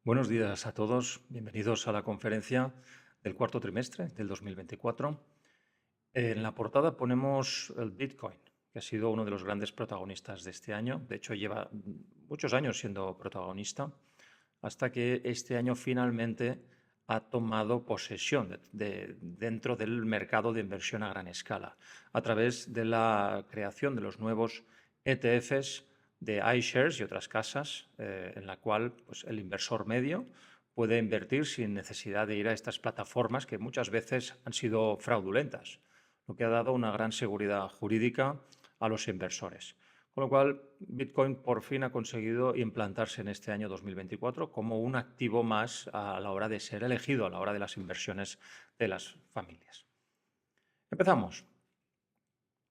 Buenos días a todos, bienvenidos a la conferencia del cuarto trimestre del 2024. En la portada ponemos el Bitcoin, que ha sido uno de los grandes protagonistas de este año. De hecho, lleva muchos años siendo protagonista, hasta que este año finalmente ha tomado posesión dentro del mercado de inversión a gran escala, a través de la creación de los nuevos ETFs de iShares y otras casas, en la cual pues, el inversor medio puede invertir sin necesidad de ir a estas plataformas que muchas veces han sido fraudulentas, lo que ha dado una gran seguridad jurídica a los inversores. Con lo cual, Bitcoin por fin ha conseguido implantarse en este año 2024 como un activo más a la hora de ser elegido, a la hora de las inversiones de las familias. Empezamos.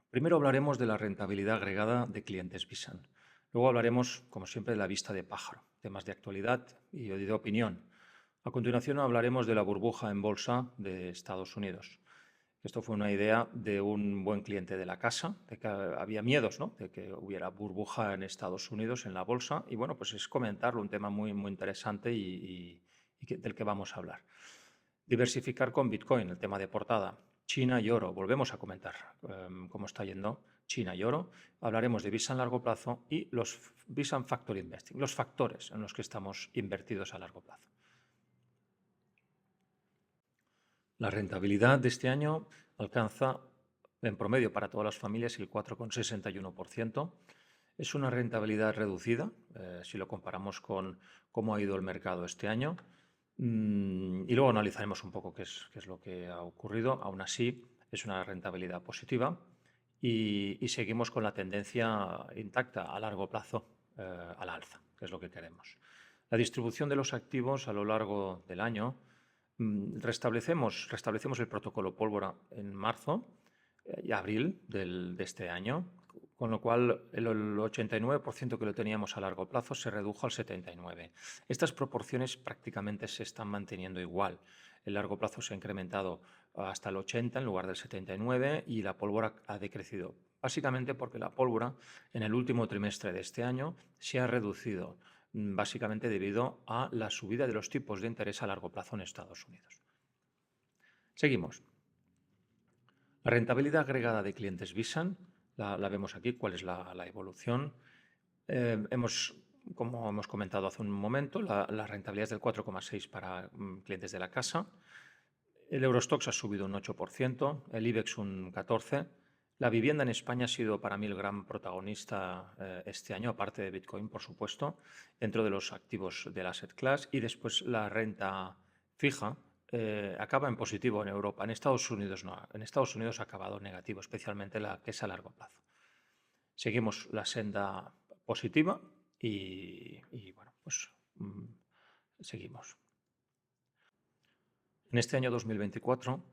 Primero hablaremos de la rentabilidad agregada de clientes Visan. Luego hablaremos, como siempre, de la vista de pájaro, temas de actualidad y de opinión. A continuación hablaremos de la burbuja en bolsa de Estados Unidos. Esto fue una idea de un buen cliente de la casa, de que había miedos, ¿no?, de que hubiera burbuja en Estados Unidos, en la bolsa, y bueno, pues es comentarlo, un tema muy, muy interesante del que vamos a hablar. Diversificar con Bitcoin, el tema de portada. China y oro, volvemos a comentar cómo está yendo China y oro. Hablaremos de Visa a largo plazo y los Visa Factor Investing, los factores en los que estamos invertidos a largo plazo. La rentabilidad de este año alcanza en promedio para todas las familias el 4,61%. Es una rentabilidad reducida si lo comparamos con cómo ha ido el mercado este año. Y luego analizaremos un poco qué es lo que ha ocurrido. Aún así, es una rentabilidad positiva y seguimos con la tendencia intacta a largo plazo al alza, que es lo que queremos. La distribución de los activos a lo largo del año. Restablecemos el protocolo pólvora en marzo y abril de este año, con lo cual el 89% que lo teníamos a largo plazo se redujo al 79%. Estas proporciones prácticamente se están manteniendo igual. El largo plazo se ha incrementado hasta el 80% en lugar del 79% y la pólvora ha decrecido, básicamente porque la pólvora en el último trimestre de este año se ha reducido, básicamente debido a la subida de los tipos de interés a largo plazo en Estados Unidos. Seguimos. La rentabilidad agregada de clientes Visan, la vemos aquí, cuál es la evolución. Como hemos comentado hace un momento, la rentabilidad es del 4,6% para clientes de la casa. El Eurostoxx ha subido un 8%, el IBEX un 14%. La vivienda en España ha sido para mí el gran protagonista este año, aparte de Bitcoin, por supuesto, dentro de los activos del asset class. Y después la renta fija acaba en positivo en Europa. En Estados Unidos no. En Estados Unidos ha acabado negativo, especialmente la que es a largo plazo. Seguimos la senda positiva y bueno, pues seguimos. En este año 2024,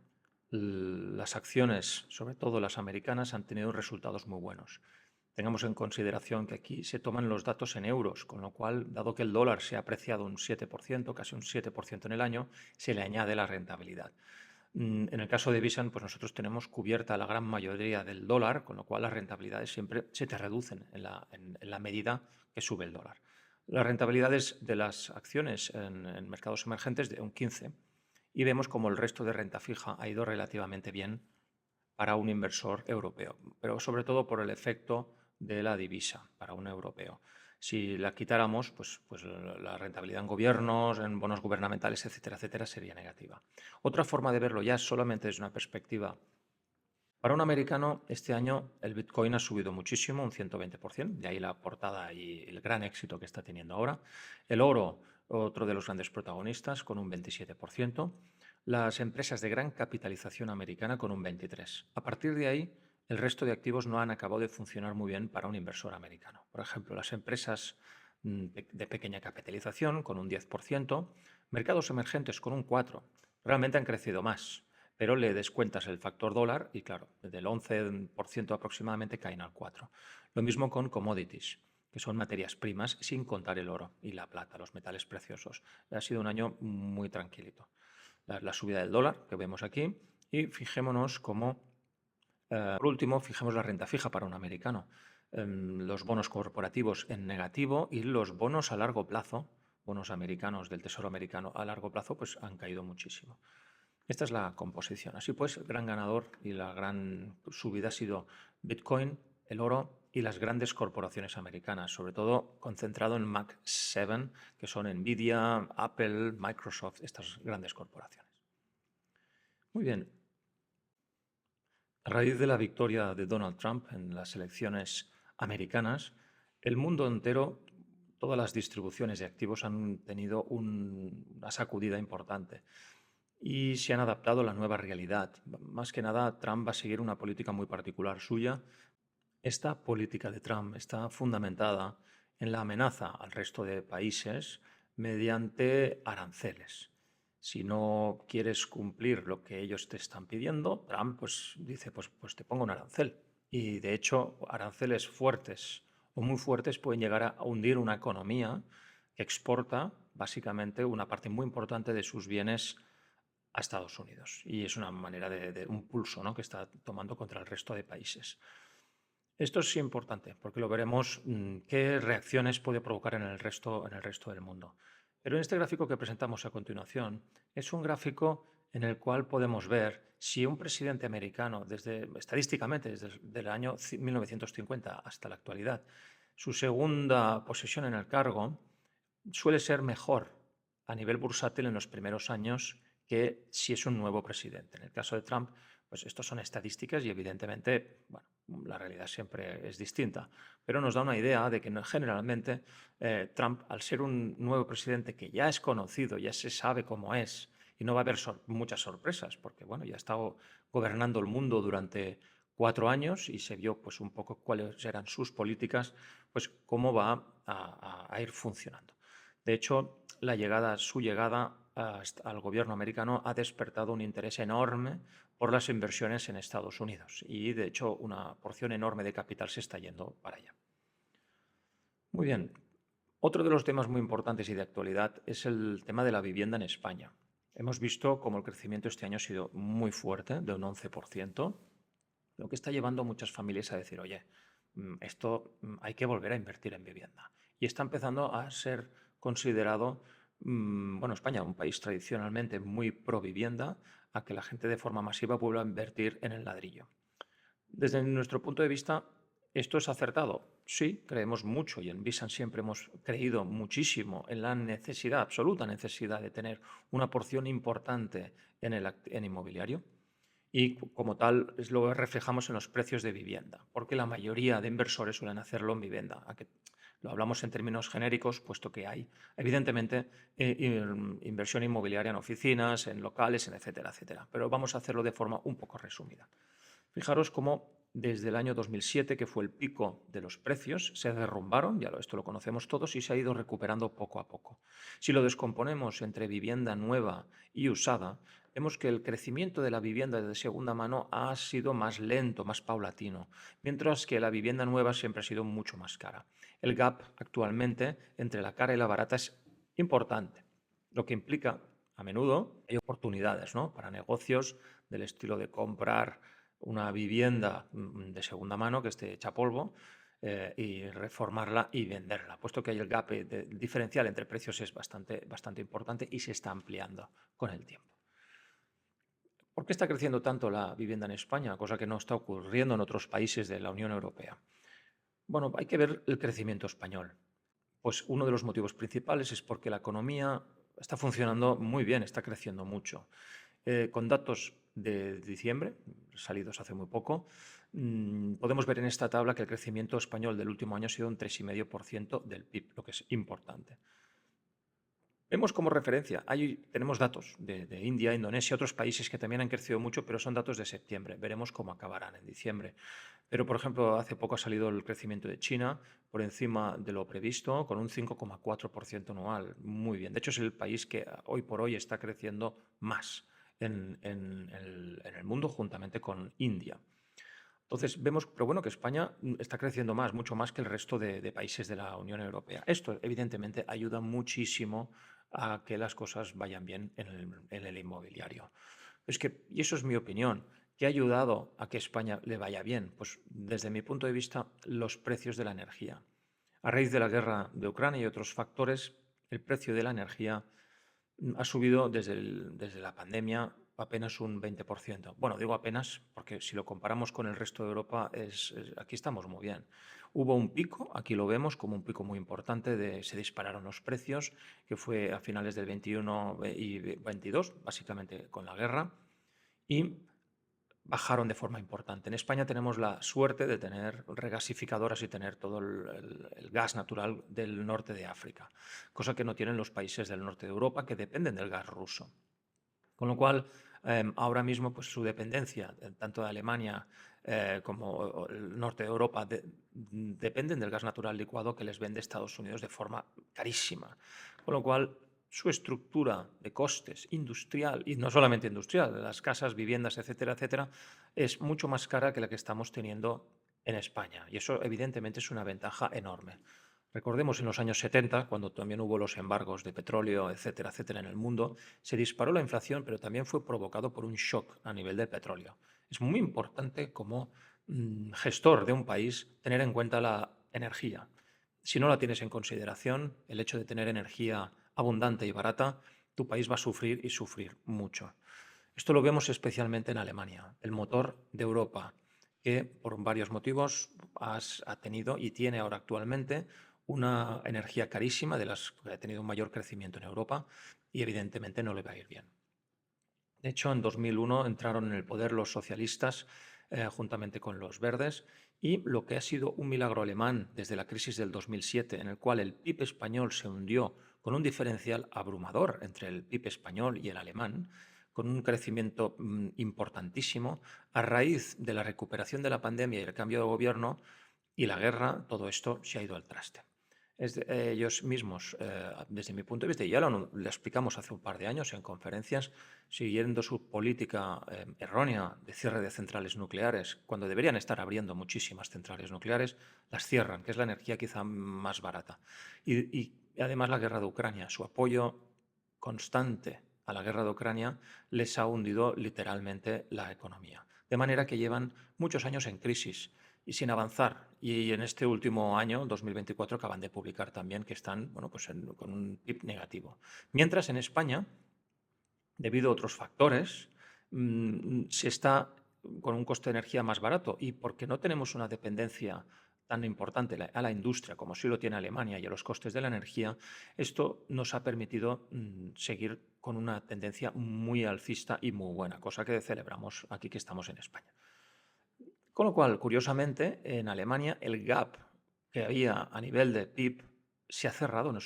las acciones, sobre todo las americanas, han tenido resultados muy buenos. Tengamos en consideración que aquí se toman los datos en euros, con lo cual, dado que el dólar se ha apreciado un 7%, casi un 7% en el año, se le añade la rentabilidad. En el caso de Visan, pues nosotros tenemos cubierta la gran mayoría del dólar, con lo cual las rentabilidades siempre se te reducen en la medida que sube el dólar. Las rentabilidades de las acciones en mercados emergentes de un 15%, y vemos como el resto de renta fija ha ido relativamente bien para un inversor europeo, pero sobre todo por el efecto de la divisa para un europeo. Si la quitáramos, pues la rentabilidad en gobiernos, en bonos gubernamentales, etcétera, etcétera, sería negativa. Otra forma de verlo ya solamente desde una perspectiva. Para un americano, este año el Bitcoin ha subido muchísimo, un 120%, de ahí la portada y el gran éxito que está teniendo ahora. El oro, otro de los grandes protagonistas, con un 27%. Las empresas de gran capitalización americana con un 23%. A partir de ahí, el resto de activos no han acabado de funcionar muy bien para un inversor americano. Por ejemplo, las empresas de pequeña capitalización con un 10%, mercados emergentes con un 4%. Realmente han crecido más, pero le descuentas el factor dólar y claro, del 11% aproximadamente caen al 4%. Lo mismo con commodities, que son materias primas sin contar el oro y la plata, los metales preciosos. Ha sido un año muy tranquilito. La subida del dólar que vemos aquí y fijémonos cómo, por último, fijemos la renta fija para un americano. Los bonos corporativos en negativo y los bonos a largo plazo bonos americanos del Tesoro americano a largo plazo, pues han caído muchísimo. Esta es la composición. Así pues, el gran ganador y la gran subida ha sido Bitcoin, el oro y las grandes corporaciones americanas, sobre todo concentrado en Mag 7, que son Nvidia, Apple, Microsoft, estas grandes corporaciones. Muy bien. A raíz de la victoria de Donald Trump en las elecciones americanas, el mundo entero, todas las distribuciones de activos han tenido una sacudida importante y se han adaptado a la nueva realidad. Más que nada, Trump va a seguir una política muy particular suya. Esta política de Trump está fundamentada en la amenaza al resto de países mediante aranceles. Si no quieres cumplir lo que ellos te están pidiendo, Trump pues, dice, pues te pongo un arancel. Y de hecho, aranceles fuertes o muy fuertes pueden llegar a hundir una economía que exporta básicamente una parte muy importante de sus bienes a Estados Unidos. Y es una manera de un pulso, ¿no?, que está tomando contra el resto de países. Esto es importante porque lo veremos qué reacciones puede provocar en el resto del mundo. Pero en este gráfico que presentamos a continuación es un gráfico en el cual podemos ver si un presidente americano, estadísticamente desde el año 1950 hasta la actualidad, su segunda posesión en el cargo suele ser mejor a nivel bursátil en los primeros años que si es un nuevo presidente. En el caso de Trump, pues estos son estadísticas y evidentemente, bueno, la realidad siempre es distinta, pero nos da una idea de que generalmente Trump, al ser un nuevo presidente que ya es conocido, ya se sabe cómo es, y no va a haber muchas sorpresas, porque bueno, ya ha estado gobernando el mundo durante 4 años y se vio pues un poco cuáles eran sus políticas, pues cómo va a ir funcionando. De hecho, su llegada al gobierno americano ha despertado un interés enorme por las inversiones en Estados Unidos y, de hecho, una porción enorme de capital se está yendo para allá. Muy bien. Otro de los temas muy importantes y de actualidad es el tema de la vivienda en España. Hemos visto cómo el crecimiento este año ha sido muy fuerte, de un 11%, lo que está llevando a muchas familias a decir, oye, esto hay que volver a invertir en vivienda. Y está empezando a ser considerado, bueno, España, un país tradicionalmente muy pro vivienda, a que la gente de forma masiva vuelva a invertir en el ladrillo. Desde nuestro punto de vista, ¿esto es acertado? Sí, creemos mucho y en Visan siempre hemos creído muchísimo en la necesidad, absoluta necesidad de tener una porción importante en inmobiliario. Y como tal, lo reflejamos en los precios de vivienda, porque la mayoría de inversores suelen hacerlo en vivienda. Lo hablamos en términos genéricos, puesto que hay, evidentemente, inversión inmobiliaria en oficinas, en locales, en etcétera, etcétera. Pero vamos a hacerlo de forma un poco resumida. Fijaros cómo desde el año 2007, que fue el pico de los precios, se derrumbaron, esto lo conocemos todos, y se ha ido recuperando poco a poco. Si lo descomponemos entre vivienda nueva y usada, vemos que el crecimiento de la vivienda de segunda mano ha sido más lento, más paulatino, mientras que la vivienda nueva siempre ha sido mucho más cara. El gap actualmente entre la cara y la barata es importante, lo que implica, a menudo, hay oportunidades, ¿no?, para negocios del estilo de comprar una vivienda de segunda mano que esté hecha polvo y reformarla y venderla, puesto que el gap diferencial entre precios es bastante importante y se está ampliando con el tiempo. ¿Por qué está creciendo tanto la vivienda en España, cosa que no está ocurriendo en otros países de la Unión Europea? Bueno, hay que ver el crecimiento español. Pues uno de los motivos principales es porque la economía está funcionando muy bien, está creciendo mucho. Con datos de diciembre, salidos hace muy poco, podemos ver en esta tabla que el crecimiento español del último año ha sido un 3,5% del PIB, lo que es importante. Vemos como referencia, tenemos datos de India, Indonesia, otros países que también han crecido mucho, pero son datos de septiembre. Veremos cómo acabarán en diciembre. Pero, por ejemplo, hace poco ha salido el crecimiento de China por encima de lo previsto, con un 5,4% anual. Muy bien. De hecho, es el país que hoy por hoy está creciendo más en el mundo, juntamente con India. Entonces vemos, pero bueno, que España está creciendo más, mucho más que el resto de países de la Unión Europea. Esto, evidentemente, ayuda muchísimo a que las cosas vayan bien en el inmobiliario. Y eso es mi opinión. ¿Qué ha ayudado a que España le vaya bien? Pues desde mi punto de vista, los precios de la energía. A raíz de la guerra de Ucrania y otros factores, el precio de la energía ha subido desde la pandemia apenas un 20%. Bueno, digo apenas porque si lo comparamos con el resto de Europa, aquí estamos muy bien. Hubo un pico, aquí lo vemos como un pico muy importante, se dispararon los precios, que fue a finales del 21 y 22, básicamente con la guerra, y bajaron de forma importante. En España tenemos la suerte de tener regasificadoras y tener todo el gas natural del norte de África, cosa que no tienen los países del norte de Europa que dependen del gas ruso. Con lo cual, ahora mismo pues, su dependencia, tanto de Alemania como el norte de Europa, dependen del gas natural licuado que les vende Estados Unidos de forma carísima. Con lo cual, su estructura de costes industrial, y no solamente industrial, de las casas, viviendas, etcétera, etcétera, es mucho más cara que la que estamos teniendo en España. Y eso, evidentemente, es una ventaja enorme. Recordemos en los años 70, cuando también hubo los embargos de petróleo, etcétera, etcétera, en el mundo, se disparó la inflación, pero también fue provocado por un shock a nivel del petróleo. Es muy importante como gestor de un país tener en cuenta la energía. Si no la tienes en consideración, el hecho de tener energía abundante y barata, tu país va a sufrir y sufrir mucho. Esto lo vemos especialmente en Alemania, el motor de Europa, que por varios motivos ha tenido y tiene ahora actualmente una energía carísima, de las que ha tenido un mayor crecimiento en Europa y evidentemente no le va a ir bien. De hecho, en 2001 entraron en el poder los socialistas juntamente con los verdes y lo que ha sido un milagro alemán desde la crisis del 2007, en el cual el PIB español se hundió con un diferencial abrumador entre el PIB español y el alemán, con un crecimiento importantísimo, a raíz de la recuperación de la pandemia y el cambio de gobierno y la guerra, todo esto se ha ido al traste. Ellos mismos, desde mi punto de vista, y ya lo explicamos hace un par de años en conferencias, siguiendo su política errónea de cierre de centrales nucleares, cuando deberían estar abriendo muchísimas centrales nucleares, las cierran, que es la energía quizá más barata. Y además la guerra de Ucrania, su apoyo constante a la guerra de Ucrania les ha hundido literalmente la economía. De manera que llevan muchos años en crisis y sin avanzar. Y en este último año, 2024, acaban de publicar también que están bueno, pues con un PIB negativo. Mientras en España, debido a otros factores, se está con un coste de energía más barato y porque no tenemos una dependencia tan importante a la industria como sí lo tiene Alemania y a los costes de la energía, esto nos ha permitido seguir con una tendencia muy alcista y muy buena, cosa que celebramos aquí que estamos en España. Con lo cual, curiosamente, en Alemania el gap que había a nivel de PIB se ha cerrado en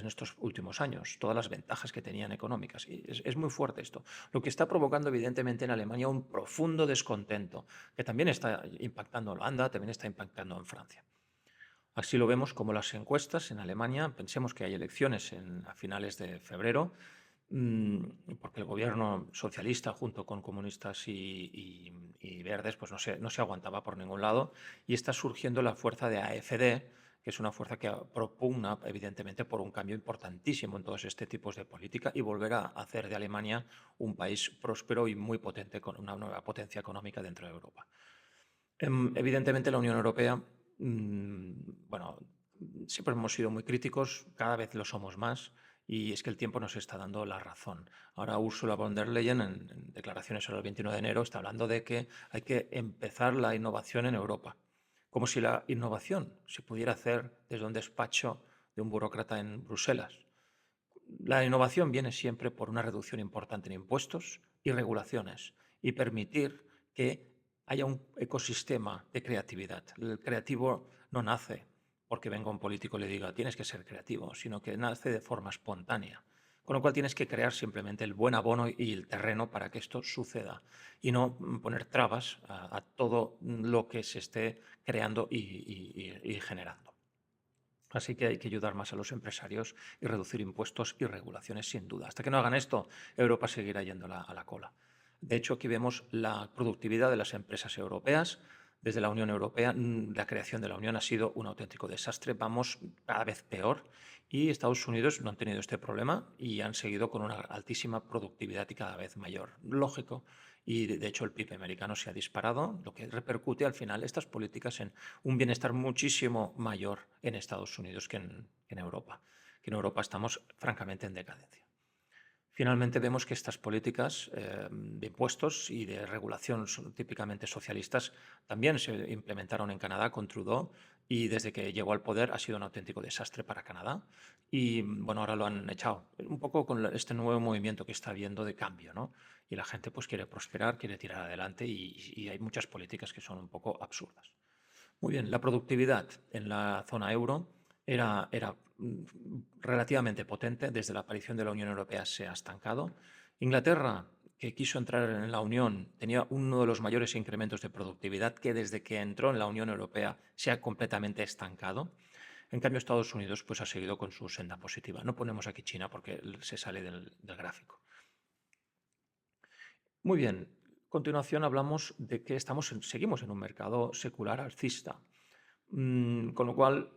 estos últimos años, todas las ventajas que tenían económicas. Y es muy fuerte esto, lo que está provocando evidentemente en Alemania un profundo descontento, que también está impactando en Holanda, también está impactando en Francia. Así lo vemos como las encuestas en Alemania, pensemos que hay elecciones a finales de febrero, porque el gobierno socialista junto con comunistas y verdes pues no se aguantaba por ningún lado y está surgiendo la fuerza de AfD, que es una fuerza que propugna evidentemente por un cambio importantísimo en todos este tipos de política y volver a hacer de Alemania un país próspero y muy potente con una nueva potencia económica dentro de Europa. Evidentemente la Unión Europea, bueno, siempre hemos sido muy críticos, cada vez lo somos más y es que el tiempo nos está dando la razón. Ahora Ursula von der Leyen en declaraciones sobre el 21 de enero está hablando de que hay que empezar la innovación en Europa, como si la innovación se pudiera hacer desde un despacho de un burócrata en Bruselas. La innovación viene siempre por una reducción importante en impuestos y regulaciones y permitir que haya un ecosistema de creatividad. El creativo no nace porque venga un político y le diga tienes que ser creativo, sino que nace de forma espontánea. Con lo cual tienes que crear simplemente el buen abono y el terreno para que esto suceda y no poner trabas a todo lo que se esté creando y generando. Así que hay que ayudar más a los empresarios y reducir impuestos y regulaciones sin duda. Hasta que no hagan esto, Europa seguirá yendo a la cola. De hecho, aquí vemos la productividad de las empresas europeas. Desde la Unión Europea, la creación de la Unión ha sido un auténtico desastre. Vamos cada vez peor y Estados Unidos no han tenido este problema y han seguido con una altísima productividad y cada vez mayor. Lógico. Y de hecho el PIB americano se ha disparado, lo que repercute al final estas políticas en un bienestar muchísimo mayor en Estados Unidos que en Europa, que en Europa estamos francamente en decadencia. Finalmente vemos que estas políticas de impuestos y de regulación típicamente socialistas también se implementaron en Canadá con Trudeau y desde que llegó al poder ha sido un auténtico desastre para Canadá y bueno, ahora lo han echado un poco con este nuevo movimiento que está habiendo de cambio, ¿no? Y la gente pues quiere prosperar, quiere tirar adelante y hay muchas políticas que son un poco absurdas. Muy bien, la productividad en la zona euro era relativamente potente. Desde la aparición de la Unión Europea se ha estancado. Inglaterra, que quiso entrar en la Unión, tenía uno de los mayores incrementos de productividad que desde que entró en la Unión Europea se ha completamente estancado. En cambio, Estados Unidos pues, ha seguido con su senda positiva. No ponemos aquí China porque se sale del gráfico. Muy bien, a continuación hablamos de que seguimos en un mercado secular alcista. Con lo cual,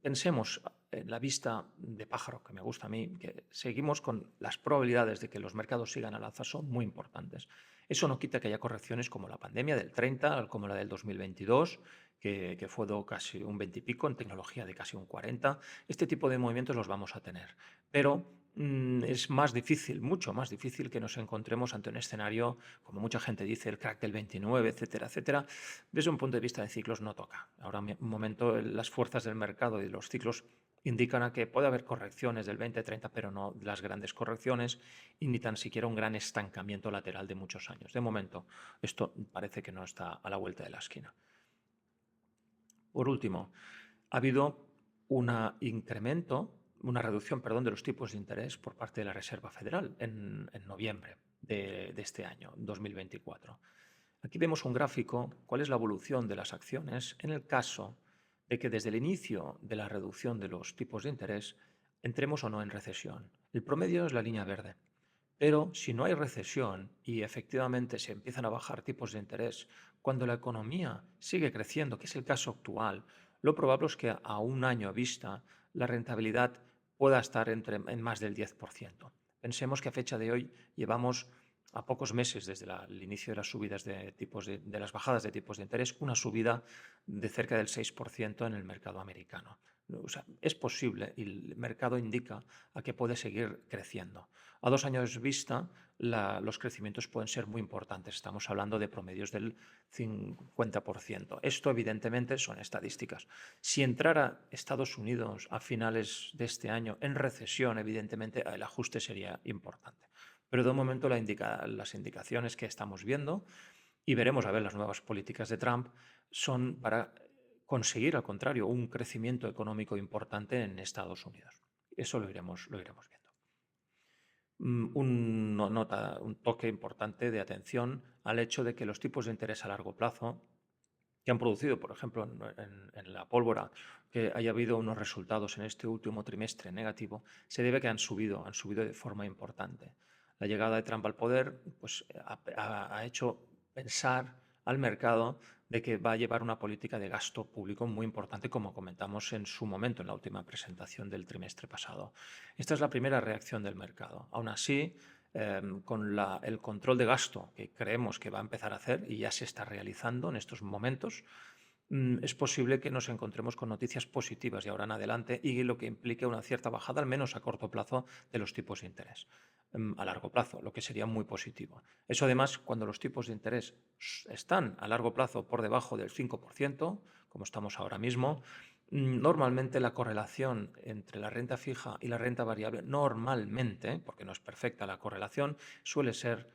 pensemos en la vista de pájaro, que me gusta a mí, que seguimos con las probabilidades de que los mercados sigan al alza son muy importantes. Eso no quita que haya correcciones como la pandemia del 30, como la del 2022, que fue de casi un 20 y pico, en tecnología de casi un 40. Este tipo de movimientos los vamos a tener. Pero es más difícil, mucho más difícil que nos encontremos ante un escenario, como mucha gente dice, el crack del 29, etcétera, etcétera. Desde un punto de vista de ciclos no toca. Ahora un momento las fuerzas del mercado y los ciclos indican a que puede haber correcciones del 20-30, pero no las grandes correcciones y ni tan siquiera un gran estancamiento lateral de muchos años. De momento, esto parece que no está a la vuelta de la esquina. Por último, ha habido una reducción, perdón, de los tipos de interés por parte de la Reserva Federal en noviembre de este año, 2024. Aquí vemos un gráfico, cuál es la evolución de las acciones en el caso de que desde el inicio de la reducción de los tipos de interés entremos o no en recesión. El promedio es la línea verde. Pero si no hay recesión y efectivamente se empiezan a bajar tipos de interés, cuando la economía sigue creciendo, que es el caso actual, lo probable es que a un año vista la rentabilidad pueda estar en más del 10%. Pensemos que a fecha de hoy llevamos a pocos meses desde el inicio de las subidas de las bajadas de tipos de interés, una subida de cerca del 6% en el mercado americano. O sea, es posible y el mercado indica a que puede seguir creciendo. A 2 años vista, los crecimientos pueden ser muy importantes. Estamos hablando de promedios del 50%. Esto, evidentemente, son estadísticas. Si entrara Estados Unidos a finales de este año en recesión, evidentemente, el ajuste sería importante. Pero de momento las indicaciones que estamos viendo, y veremos a ver las nuevas políticas de Trump, son para conseguir, al contrario, un crecimiento económico importante en Estados Unidos. Eso lo iremos viendo. Un toque importante de atención al hecho de que los tipos de interés a largo plazo que han producido, por ejemplo, en la pólvora, que haya habido unos resultados en este último trimestre negativo, se debe a que han subido de forma importante. La llegada de Trump al poder pues, ha hecho pensar al mercado de que va a llevar una política de gasto público muy importante, como comentamos en su momento en la última presentación del trimestre pasado. Esta es la primera reacción del mercado. Aún así, con el control de gasto que creemos que va a empezar a hacer y ya se está realizando en estos momentos, es posible que nos encontremos con noticias positivas de ahora en adelante y lo que implique una cierta bajada, al menos a corto plazo, de los tipos de interés. A largo plazo, lo que sería muy positivo. Eso además, cuando los tipos de interés están a largo plazo por debajo del 5%, como estamos ahora mismo, normalmente la correlación entre la renta fija y la renta variable, normalmente, porque no es perfecta la correlación, suele ser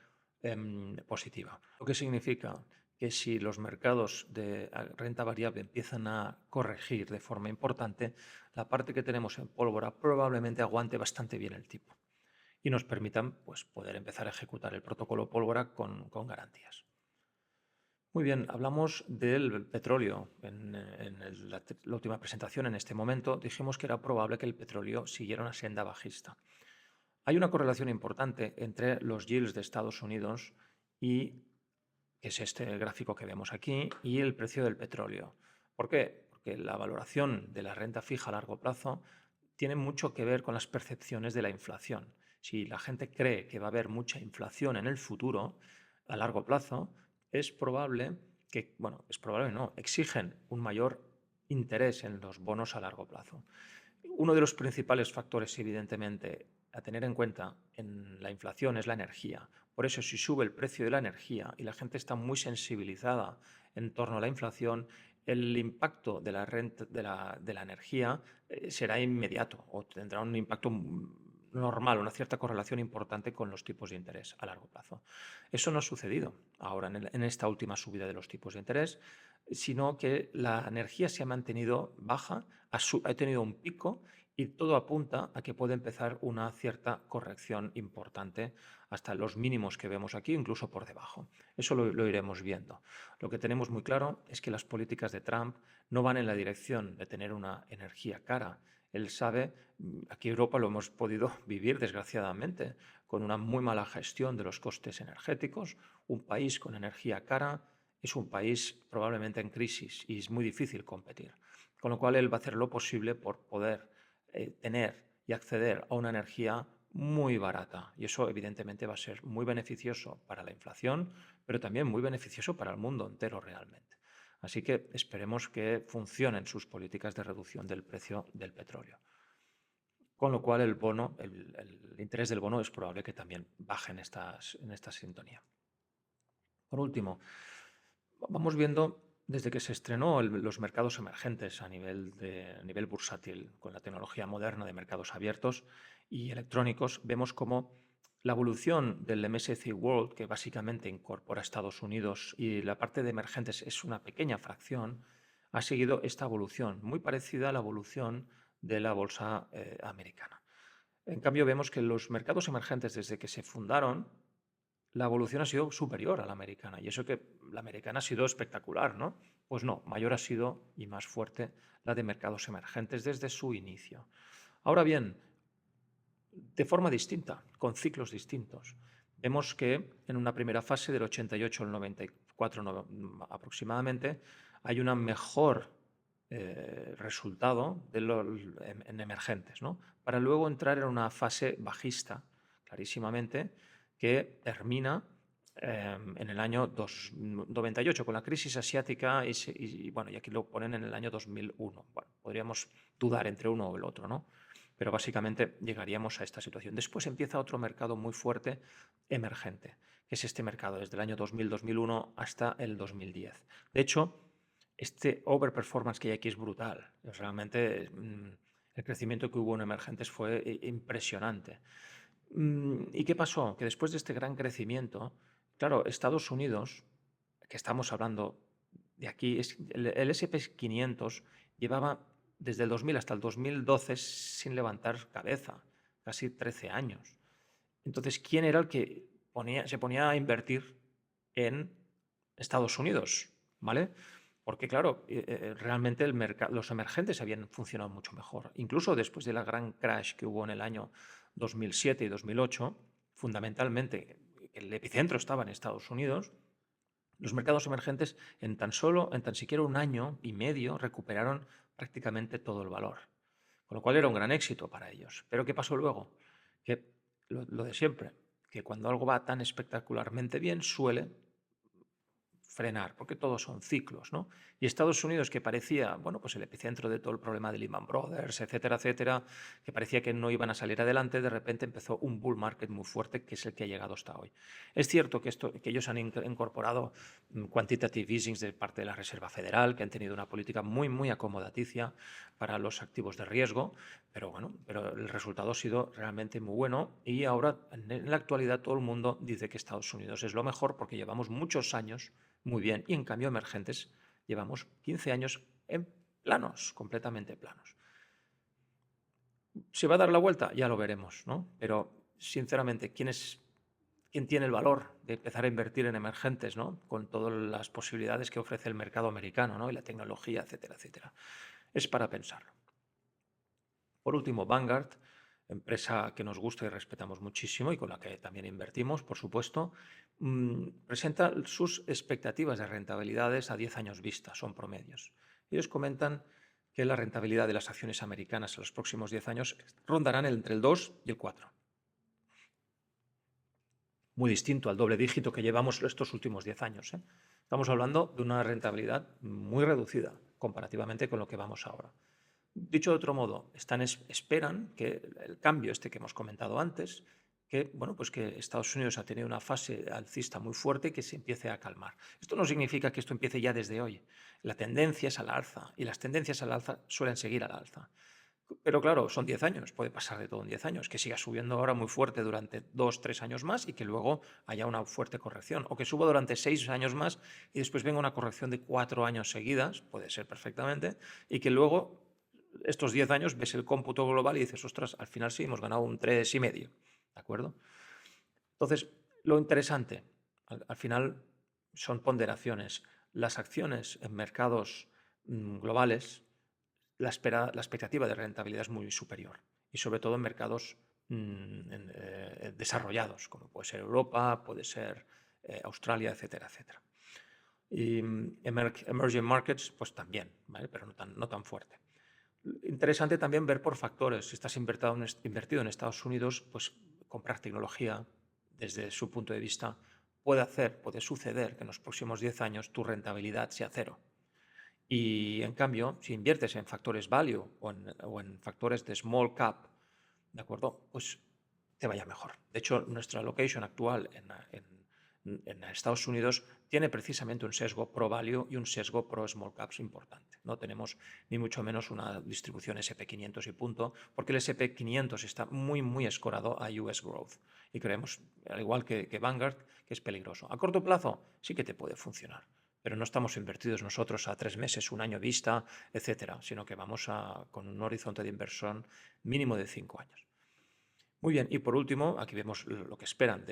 positiva. Lo que significa que si los mercados de renta variable empiezan a corregir de forma importante, la parte que tenemos en pólvora probablemente aguante bastante bien el tipo y nos permitan pues, poder empezar a ejecutar el protocolo pólvora con garantías. Muy bien, hablamos del petróleo. La última presentación, en este momento, dijimos que era probable que el petróleo siguiera una senda bajista. Hay una correlación importante entre los yields de Estados Unidos y, que es este gráfico que vemos aquí, y el precio del petróleo. ¿Por qué? Porque la valoración de la renta fija a largo plazo tiene mucho que ver con las percepciones de la inflación. Si la gente cree que va a haber mucha inflación en el futuro, a largo plazo, es probable que, bueno, es probable no, exigen un mayor interés en los bonos a largo plazo. Uno de los principales factores, evidentemente, a tener en cuenta en la inflación es la energía. Por eso, si sube el precio de la energía y la gente está muy sensibilizada en torno a la inflación, el impacto de la renta de la energía será inmediato o tendrá un impacto normal, una cierta correlación importante con los tipos de interés a largo plazo. Eso no ha sucedido ahora en esta última subida de los tipos de interés, sino que la energía se ha mantenido baja, ha tenido un pico y todo apunta a que puede empezar una cierta corrección importante hasta los mínimos que vemos aquí, incluso por debajo. Eso lo iremos viendo. Lo que tenemos muy claro es que las políticas de Trump no van en la dirección de tener una energía cara. Él sabe, aquí en Europa lo hemos podido vivir desgraciadamente, con una muy mala gestión de los costes energéticos, un país con energía cara es un país probablemente en crisis y es muy difícil competir. Con lo cual él va a hacer lo posible por poder tener y acceder a una energía muy barata. Y eso evidentemente va a ser muy beneficioso para la inflación, pero también muy beneficioso para el mundo entero realmente. Así que esperemos que funcionen sus políticas de reducción del precio del petróleo. Con lo cual el interés del bono es probable que también baje en esta sintonía. Por último, vamos viendo desde que se estrenó los mercados emergentes a nivel bursátil con la tecnología moderna de mercados abiertos y electrónicos, vemos cómo la evolución del MSCI World, que básicamente incorpora Estados Unidos y la parte de emergentes es una pequeña fracción, ha seguido esta evolución, muy parecida a la evolución de la bolsa americana. En cambio, vemos que los mercados emergentes, desde que se fundaron, la evolución ha sido superior a la americana. Y eso que la americana ha sido espectacular, ¿no? Pues no, mayor ha sido y más fuerte la de mercados emergentes desde su inicio. Ahora bien, de forma distinta, con ciclos distintos. Vemos que en una primera fase del 88 al 94 aproximadamente hay un mejor resultado en emergentes, ¿no? Para luego entrar en una fase bajista, clarísimamente, que termina en el año 98 con la crisis asiática bueno, y aquí lo ponen en el año 2001. Bueno, podríamos dudar entre uno o el otro, ¿no? Pero básicamente llegaríamos a esta situación. Después empieza otro mercado muy fuerte emergente, que es este mercado desde el año 2000-2001 hasta el 2010. De hecho, este overperformance que hay aquí es brutal. Realmente el crecimiento que hubo en emergentes fue impresionante. ¿Y qué pasó? Que después de este gran crecimiento, claro, Estados Unidos, que estamos hablando de aquí, el SP500 llevaba desde el 2000 hasta el 2012 sin levantar cabeza, casi 13 años. Entonces, ¿quién era el que se ponía a invertir en Estados Unidos? ¿Vale? Porque, claro, realmente los emergentes habían funcionado mucho mejor. Incluso después de la gran crash que hubo en el año 2007 y 2008, fundamentalmente el epicentro estaba en Estados Unidos, los mercados emergentes en tan siquiera un año y medio recuperaron prácticamente todo el valor. Con lo cual era un gran éxito para ellos. Pero ¿qué pasó luego? Que lo de siempre, que cuando algo va tan espectacularmente bien suele frenar, porque todos son ciclos, ¿no? Y Estados Unidos, que parecía, bueno, pues el epicentro de todo el problema de Lehman Brothers, etcétera, etcétera, que parecía que no iban a salir adelante, de repente empezó un bull market muy fuerte, que es el que ha llegado hasta hoy. Es cierto que ellos han incorporado quantitative easing de parte de la Reserva Federal, que han tenido una política muy, muy acomodaticia para los activos de riesgo, pero bueno, pero el resultado ha sido realmente muy bueno y ahora, en la actualidad, todo el mundo dice que Estados Unidos es lo mejor porque llevamos muchos años muy bien. Y en cambio, emergentes llevamos 15 años en planos, completamente planos. ¿Se va a dar la vuelta? Ya lo veremos, ¿no? Pero, sinceramente, ¿quién tiene el valor de empezar a invertir en emergentes, ¿no? Con todas las posibilidades que ofrece el mercado americano, ¿no? Y la tecnología, etcétera, etcétera. Es para pensarlo. Por último, Vanguard, empresa que nos gusta y respetamos muchísimo y con la que también invertimos, por supuesto, presenta sus expectativas de rentabilidades a 10 años vista, son promedios. Ellos comentan que la rentabilidad de las acciones americanas en los próximos 10 años rondarán entre el 2 y el 4. Muy distinto al doble dígito que llevamos estos últimos 10 años. Estamos hablando de una rentabilidad muy reducida comparativamente con lo que vamos ahora. Dicho de otro modo, esperan que el cambio este que hemos comentado antes, que, bueno, pues que Estados Unidos ha tenido una fase alcista muy fuerte que se empiece a calmar. Esto no significa que esto empiece ya desde hoy. La tendencia es al alza y las tendencias al alza suelen seguir al alza. Pero claro, son 10 años, puede pasar de todo en 10 años, que siga subiendo ahora muy fuerte durante 2, 3 años más y que luego haya una fuerte corrección, o que suba durante 6 años más y después venga una corrección de 4 años seguidas, puede ser perfectamente, y que luego estos 10 años ves el cómputo global y dices, ostras, al final sí, hemos ganado un 3,5, ¿de acuerdo? Entonces, lo interesante, al final, son ponderaciones. Las acciones en mercados globales, la expectativa de rentabilidad es muy superior, y sobre todo en mercados desarrollados, como puede ser Europa, puede ser Australia, etcétera, etcétera. Y emerging markets, pues también, ¿vale? Pero no tan fuerte. Interesante también ver por factores. Si estás invertido en Estados Unidos, pues comprar tecnología, desde su punto de vista, puede suceder que en los próximos 10 años tu rentabilidad sea cero. Y en cambio, si inviertes en factores value o en factores de small cap, ¿de acuerdo? Pues te vaya mejor. De hecho, nuestra allocation actual en Estados Unidos tiene precisamente un sesgo pro value y un sesgo pro small caps importante. No tenemos ni mucho menos una distribución SP500 y punto, porque el SP500 está muy, muy escorado a US Growth. Y creemos, al igual que Vanguard, que es peligroso. A corto plazo sí que te puede funcionar, pero no estamos invertidos nosotros a 3 meses, un año vista, etcétera, sino que vamos con un horizonte de inversión mínimo de 5 años. Muy bien, y por último, aquí vemos lo que esperan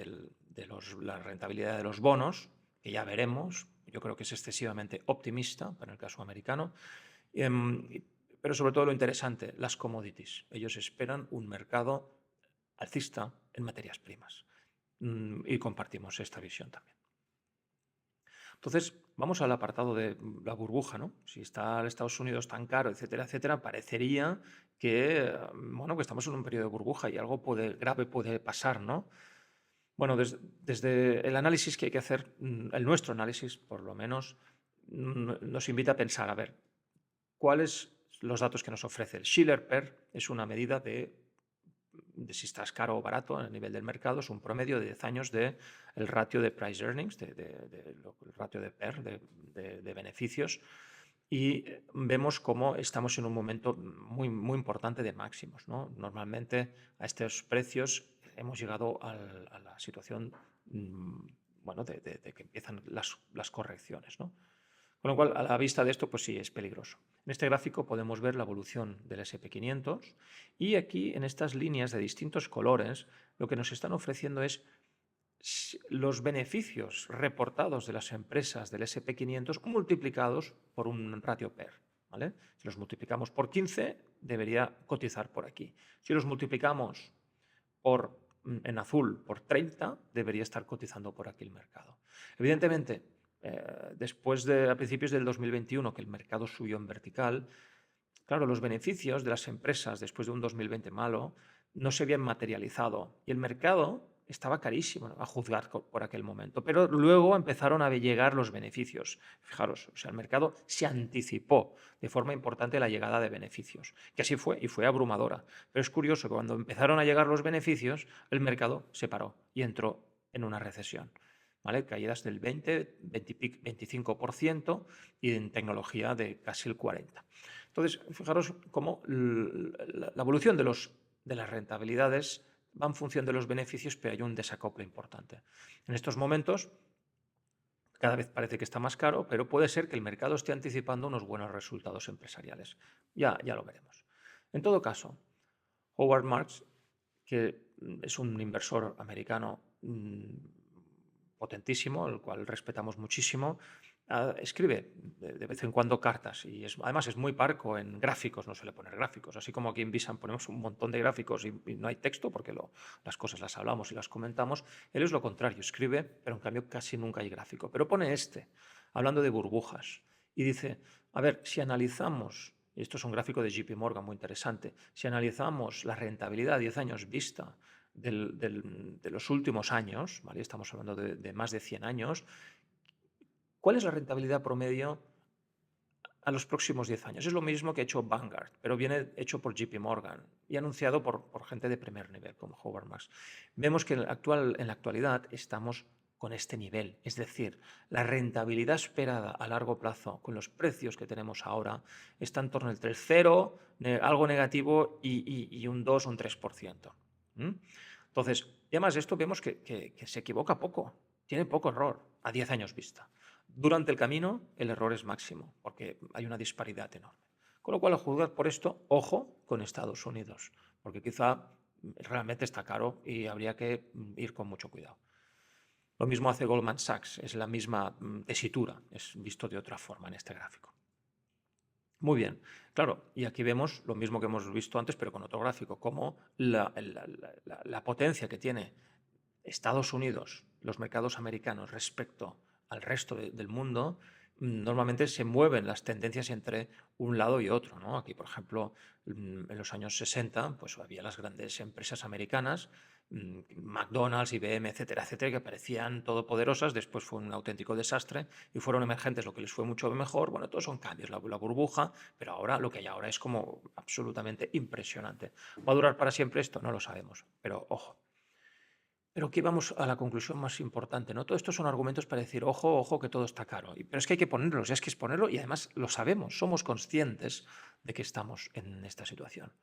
la rentabilidad de los bonos, que ya veremos. Yo creo que es excesivamente optimista para el caso americano. Pero sobre todo lo interesante, las commodities. Ellos esperan un mercado alcista en materias primas. Y compartimos esta visión también. Entonces, vamos al apartado de la burbuja, ¿no? Si está el Estados Unidos tan caro, etcétera, etcétera, parecería que, bueno, que estamos en un periodo de burbuja y algo grave puede pasar, ¿no? Bueno, desde el análisis que hay que hacer, el nuestro análisis, por lo menos, nos invita a pensar, a ver, ¿cuáles los datos que nos ofrece el Schiller PER? Es una medida de si estás caro o barato a nivel del mercado, es un promedio de 10 años del ratio de price earnings, el ratio de PER, de beneficios, y vemos cómo estamos en un momento muy, muy importante de máximos, ¿no? Normalmente a estos precios hemos llegado a la situación bueno, de que empiezan las correcciones, ¿no? Con lo cual, a la vista de esto, pues sí, es peligroso. En este gráfico podemos ver la evolución del SP500 y aquí en estas líneas de distintos colores lo que nos están ofreciendo es los beneficios reportados de las empresas del SP500 multiplicados por un ratio PER. ¿Vale? Si los multiplicamos por 15, debería cotizar por aquí. Si los multiplicamos en azul por 30, debería estar cotizando por aquí el mercado. Evidentemente, a principios del 2021, que el mercado subió en vertical, claro, los beneficios de las empresas después de un 2020 malo no se habían materializado y el mercado estaba carísimo, ¿no?, a juzgar por aquel momento. Pero luego empezaron a llegar los beneficios. Fijaros, o sea, el mercado se anticipó de forma importante la llegada de beneficios, que así fue y fue abrumadora. Pero es curioso que cuando empezaron a llegar los beneficios, el mercado se paró y entró en una recesión. ¿Vale? Caídas del 20, 25% y en tecnología de casi el 40%. Entonces, fijaros cómo la evolución de las rentabilidades va en función de los beneficios, pero hay un desacople importante. En estos momentos, cada vez parece que está más caro, pero puede ser que el mercado esté anticipando unos buenos resultados empresariales. Ya lo veremos. En todo caso, Howard Marks, que es un inversor americano potentísimo, el cual respetamos muchísimo, escribe de vez en cuando cartas y además es muy parco en gráficos, no suele poner gráficos, así como aquí en Visan ponemos un montón de gráficos y no hay texto porque las cosas las hablamos y las comentamos. Él es lo contrario, escribe, pero en cambio casi nunca hay gráfico. Pero pone hablando de burbujas, y dice, a ver, si analizamos, y esto es un gráfico de JP Morgan muy interesante, si analizamos la rentabilidad a 10 años vista de los últimos años, ¿vale? Estamos hablando de más de 100 años, ¿cuál es la rentabilidad promedio a los próximos 10 años. Es lo mismo que ha hecho Vanguard, pero viene hecho por JP Morgan y anunciado por gente de primer nivel, como Howard Marks. Vemos que en la actualidad estamos con este nivel, es decir, la rentabilidad esperada a largo plazo con los precios que tenemos ahora está en torno entre el 0, algo negativo y un 2 o un 3%. Entonces, y además de esto vemos que se equivoca poco, tiene poco error a 10 años vista. Durante el camino el error es máximo, porque hay una disparidad enorme. Con lo cual, al juzgar por esto, ojo con Estados Unidos, porque quizá realmente está caro y habría que ir con mucho cuidado. Lo mismo hace Goldman Sachs, es la misma tesitura, es visto de otra forma en este gráfico. Muy bien, claro, y aquí vemos lo mismo que hemos visto antes, pero con otro gráfico, como la potencia que tiene Estados Unidos, los mercados americanos respecto al resto del mundo, normalmente se mueven las tendencias entre un lado y otro, ¿no? Aquí, por ejemplo, en los años 60, pues había las grandes empresas americanas, McDonald's, IBM, etcétera, etcétera, que parecían todopoderosas, después fue un auténtico desastre y fueron emergentes, lo que les fue mucho mejor. Bueno, todos son cambios, la burbuja, pero ahora lo que hay ahora es como absolutamente impresionante. ¿Va a durar para siempre esto? No lo sabemos, pero ojo. Pero aquí vamos a la conclusión más importante, ¿no? Todo esto son argumentos para decir, ojo, ojo, que todo está caro. Pero es que hay que ponerlos, es que es ponerlo y además lo sabemos, somos conscientes de que estamos en esta situación.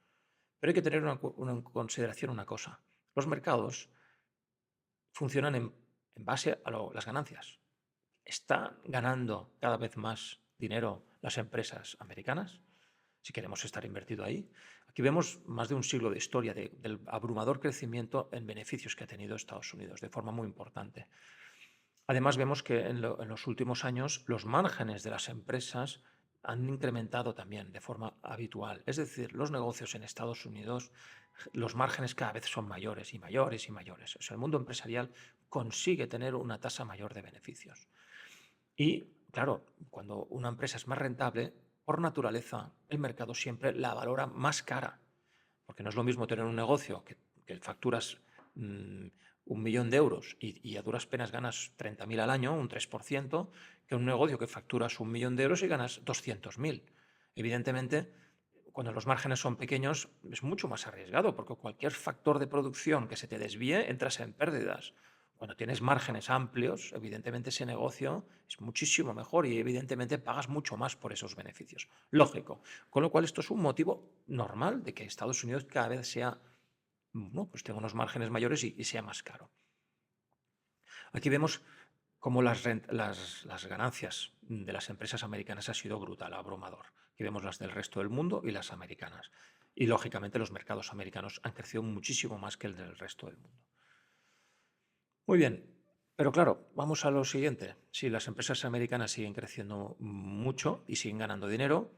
Pero hay que tener en consideración una cosa. Los mercados funcionan en base a las ganancias. ¿Están ganando cada vez más dinero las empresas americanas? Si queremos estar invertido ahí. Aquí vemos más de un siglo de historia del abrumador crecimiento en beneficios que ha tenido Estados Unidos de forma muy importante. Además, vemos que en los últimos años los márgenes de las empresas han incrementado también de forma habitual. Es decir, los negocios en Estados Unidos, los márgenes cada vez son mayores y mayores y mayores. O sea, el mundo empresarial consigue tener una tasa mayor de beneficios. Y, claro, cuando una empresa es más rentable, por naturaleza, el mercado siempre la valora más cara. Porque no es lo mismo tener un negocio que facturas 1 millón de euros y a duras penas ganas 30.000 al año, un 3%, que un negocio que facturas 1 millón de euros y ganas 200.000. Evidentemente, cuando los márgenes son pequeños, es mucho más arriesgado, porque cualquier factor de producción que se te desvíe, entras en pérdidas. Cuando tienes márgenes amplios, evidentemente ese negocio es muchísimo mejor y evidentemente pagas mucho más por esos beneficios. Lógico. Con lo cual esto es un motivo normal de que Estados Unidos cada vez sea, pues tenga unos márgenes mayores y sea más caro. Aquí vemos cómo las ganancias de las empresas americanas ha sido brutal, abrumador. Aquí vemos las del resto del mundo y las americanas. Y lógicamente los mercados americanos han crecido muchísimo más que el del resto del mundo. Muy bien, pero claro, vamos a lo siguiente. Si las empresas americanas siguen creciendo mucho y siguen ganando dinero,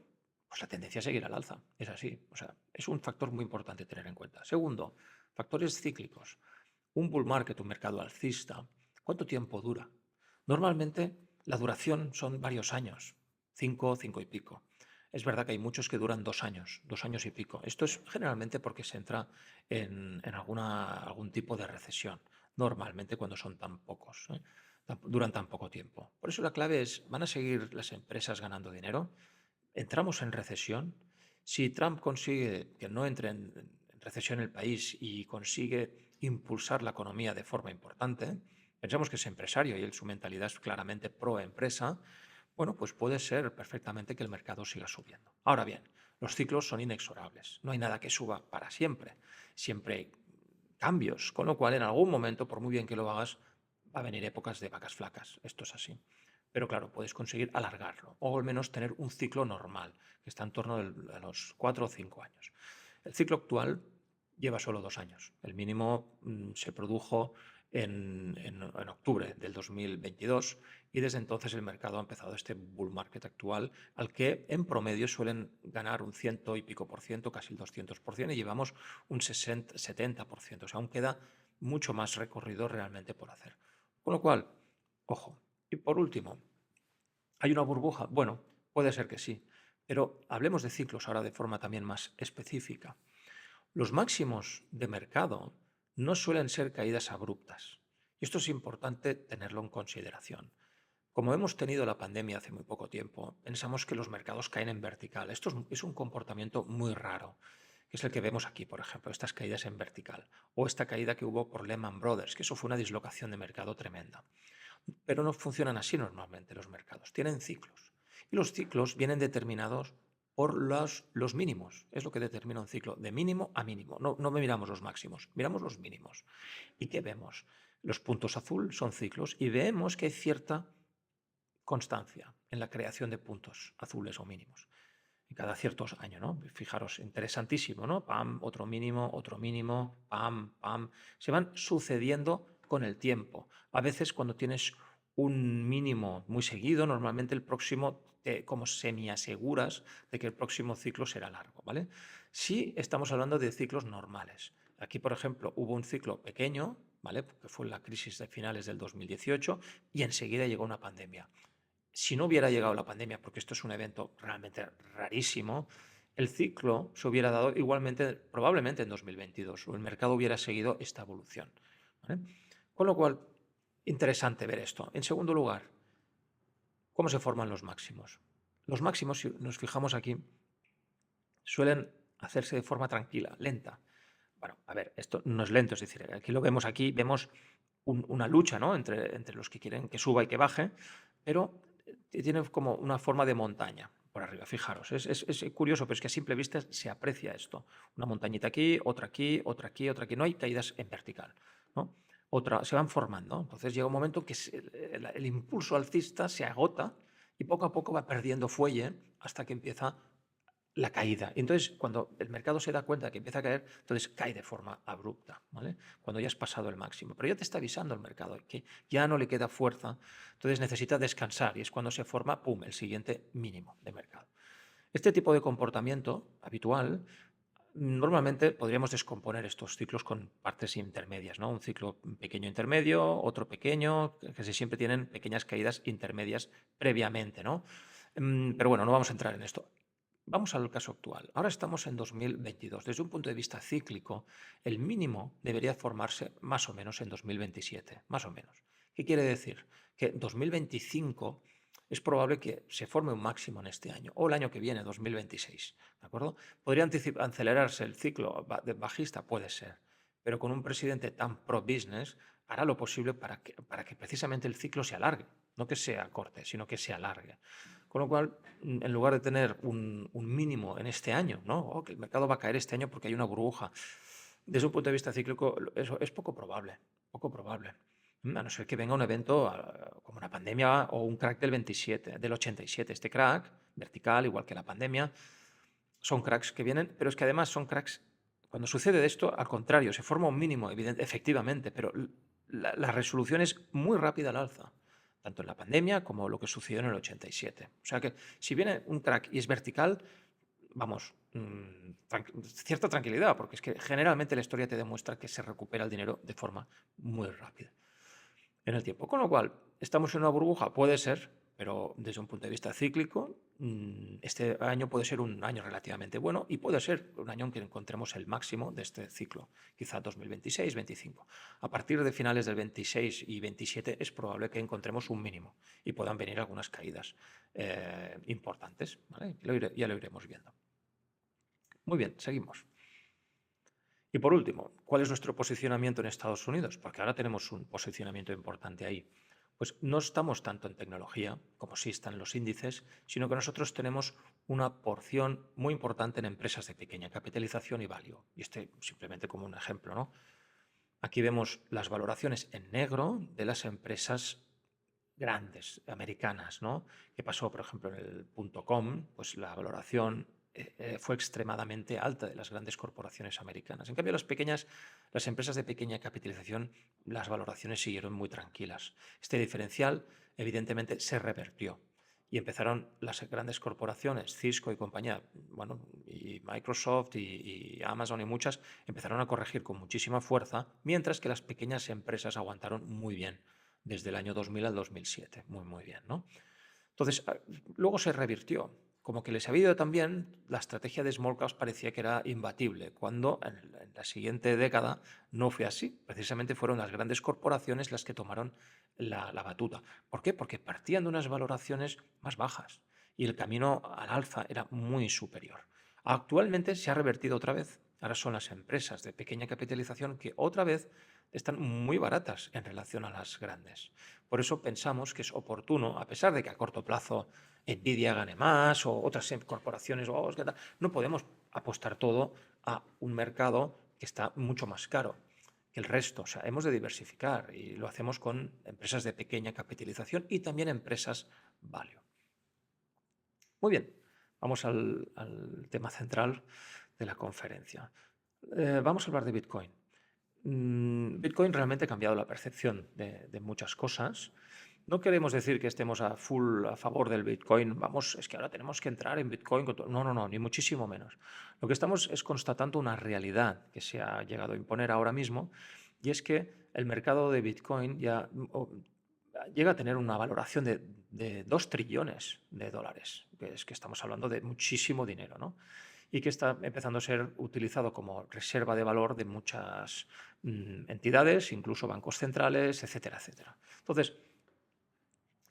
pues la tendencia es seguir al alza. Es así. O sea, es un factor muy importante tener en cuenta. Segundo, factores cíclicos. Un bull market, un mercado alcista, ¿cuánto tiempo dura? Normalmente la duración son varios años, 5, 5 y pico. Es verdad que hay muchos que duran 2 años, 2 años y pico. Esto es generalmente porque se entra en algún tipo de recesión, normalmente cuando son tan pocos, duran tan poco tiempo. Por eso la clave es, ¿van a seguir las empresas ganando dinero? ¿Entramos en recesión? Si Trump consigue que no entre en recesión el país y consigue impulsar la economía de forma importante, pensamos que es empresario y su mentalidad es claramente pro empresa, bueno, pues puede ser perfectamente que el mercado siga subiendo. Ahora bien, los ciclos son inexorables, no hay nada que suba para siempre, siempre hay cambios, con lo cual en algún momento, por muy bien que lo hagas, va a venir épocas de vacas flacas, esto es así. Pero claro, puedes conseguir alargarlo o al menos tener un ciclo normal, que está en torno a los 4 o 5 años. El ciclo actual lleva solo 2 años. El mínimo se produjo en octubre del 2022 y desde entonces el mercado ha empezado este bull market actual al que en promedio suelen ganar un 100 y pico por ciento, casi el 200%, y llevamos un 60, 70%. O sea, aún queda mucho más recorrido realmente por hacer. Con lo cual, ojo. Y por último, ¿hay una burbuja? Bueno, puede ser que sí, pero hablemos de ciclos ahora de forma también más específica. Los máximos de mercado no suelen ser caídas abruptas. Y esto es importante tenerlo en consideración. Como hemos tenido la pandemia hace muy poco tiempo, pensamos que los mercados caen en vertical. Esto es un comportamiento muy raro, que es el que vemos aquí, por ejemplo, estas caídas en vertical, o esta caída que hubo por Lehman Brothers, que eso fue una dislocación de mercado tremenda. Pero no funcionan así normalmente los mercados, tienen ciclos. Y los ciclos vienen determinados por los mínimos. Es lo que determina un ciclo, de mínimo a mínimo. No miramos los máximos, miramos los mínimos. ¿Y qué vemos? Los puntos azul son ciclos y vemos que hay cierta constancia en la creación de puntos azules o mínimos en cada ciertos años, ¿no? Fijaros, interesantísimo, ¿no? Pam, otro mínimo, pam, pam. Se van sucediendo con el tiempo. A veces cuando tienes un mínimo muy seguido, normalmente el próximo te como semi-aseguras de que el próximo ciclo será largo, ¿vale? Si estamos hablando de ciclos normales. Aquí, por ejemplo, hubo un ciclo pequeño, ¿vale? Que fue la crisis de finales del 2018 y enseguida llegó una pandemia. Si no hubiera llegado la pandemia, porque esto es un evento realmente rarísimo, el ciclo se hubiera dado igualmente, probablemente en 2022, o el mercado hubiera seguido esta evolución, ¿vale? Con lo cual, interesante ver esto. En segundo lugar, ¿cómo se forman los máximos? Los máximos, si nos fijamos aquí, suelen hacerse de forma tranquila, lenta. Bueno, a ver, esto no es lento, es decir, aquí lo vemos aquí, vemos una lucha, ¿no? entre los que quieren que suba y que baje, pero tiene como una forma de montaña por arriba, fijaros. Es curioso, pero es que a simple vista se aprecia esto. Una montañita aquí, otra aquí, otra aquí, otra aquí. No hay caídas en vertical, ¿no? Se van formando. Entonces llega un momento que el impulso alcista se agota y poco a poco va perdiendo fuelle hasta que empieza la caída. Y entonces, cuando el mercado se da cuenta de que empieza a caer, entonces cae de forma abrupta, ¿vale? Cuando ya has pasado el máximo. Pero ya te está avisando el mercado que ya no le queda fuerza, entonces necesita descansar y es cuando se forma, pum, el siguiente mínimo de mercado. Este tipo de comportamiento habitual, normalmente podríamos descomponer estos ciclos con partes intermedias, ¿no? Un ciclo pequeño intermedio, otro pequeño, que siempre tienen pequeñas caídas intermedias previamente, ¿no? Pero bueno, no vamos a entrar en esto. Vamos al caso actual. Ahora estamos en 2022. Desde un punto de vista cíclico, el mínimo debería formarse más o menos en 2027, más o menos. ¿Qué quiere decir? Que 2025 es probable que se forme un máximo en este año o el año que viene, 2026. ¿De acuerdo? ¿Podría acelerarse el ciclo bajista? Puede ser. Pero con un presidente tan pro-business hará lo posible para que precisamente el ciclo se alargue. No que sea corte, sino que se alargue. Con lo cual, en lugar de tener un mínimo en este año, ¿no? Oh, que el mercado va a caer este año porque hay una burbuja. Desde un punto de vista cíclico, eso es poco probable, poco probable. A no ser que venga un evento como una pandemia o un crack del 87. Este crack, vertical, igual que la pandemia, son cracks que vienen, pero es que además son cracks. Cuando sucede esto, al contrario, se forma un mínimo, efectivamente, pero la resolución es muy rápida al alza, tanto en la pandemia como lo que sucedió en el 87. O sea que si viene un crack y es vertical, vamos, cierta tranquilidad, porque es que generalmente la historia te demuestra que se recupera el dinero de forma muy rápida en el tiempo. Con lo cual, ¿estamos en una burbuja? Puede ser, pero desde un punto de vista cíclico, este año puede ser un año relativamente bueno y puede ser un año en que encontremos el máximo de este ciclo, quizá 2026-25. A partir de finales del 26 y 27 es probable que encontremos un mínimo y puedan venir algunas caídas importantes, ¿vale? Ya lo iremos viendo. Muy bien, seguimos. Y por último, ¿cuál es nuestro posicionamiento en Estados Unidos? Porque ahora tenemos un posicionamiento importante ahí. Pues no estamos tanto en tecnología, como sí están los índices, sino que nosotros tenemos una porción muy importante en empresas de pequeña capitalización y value. Y este simplemente como un ejemplo, ¿no? Aquí vemos las valoraciones en negro de las empresas grandes, americanas, ¿no? ¿Qué pasó, por ejemplo, en el .com? Pues la valoración fue extremadamente alta de las grandes corporaciones americanas. En cambio, las empresas de pequeña capitalización, las valoraciones siguieron muy tranquilas. Este diferencial, evidentemente, se revertió. Y empezaron las grandes corporaciones, Cisco y compañía, bueno, y Microsoft y Amazon y muchas, empezaron a corregir con muchísima fuerza, mientras que las pequeñas empresas aguantaron muy bien desde el año 2000 al 2007. Muy, muy bien, ¿no? Entonces, luego se revirtió. como que les había ido tan bien, la estrategia de small caps parecía que era imbatible, cuando en la siguiente década no fue así. Precisamente fueron las grandes corporaciones las que tomaron la batuta. ¿Por qué? Porque partían de unas valoraciones más bajas y el camino al alza era muy superior. Actualmente se ha revertido otra vez. Ahora son las empresas de pequeña capitalización que otra vez están muy baratas en relación a las grandes. Por eso pensamos que es oportuno, a pesar de que a corto plazo Nvidia gane más o otras corporaciones, no podemos apostar todo a un mercado que está mucho más caro que el resto. O sea, hemos de diversificar y lo hacemos con empresas de pequeña capitalización y también empresas value. Muy bien, vamos al tema central de la conferencia. Vamos a hablar de Bitcoin. Bitcoin realmente ha cambiado la percepción de muchas cosas. No queremos decir que estemos a full a favor del Bitcoin. Vamos, es que ahora tenemos que entrar en Bitcoin. No, no, no, ni muchísimo menos. Lo que estamos es constatando una realidad que se ha llegado a imponer ahora mismo, y es que el mercado de Bitcoin ya llega a tener una valoración de 2 trillones de dólares, que es que estamos hablando de muchísimo dinero, ¿no? Y que está empezando a ser utilizado como reserva de valor de muchas entidades, incluso bancos centrales, etcétera, etcétera. Entonces,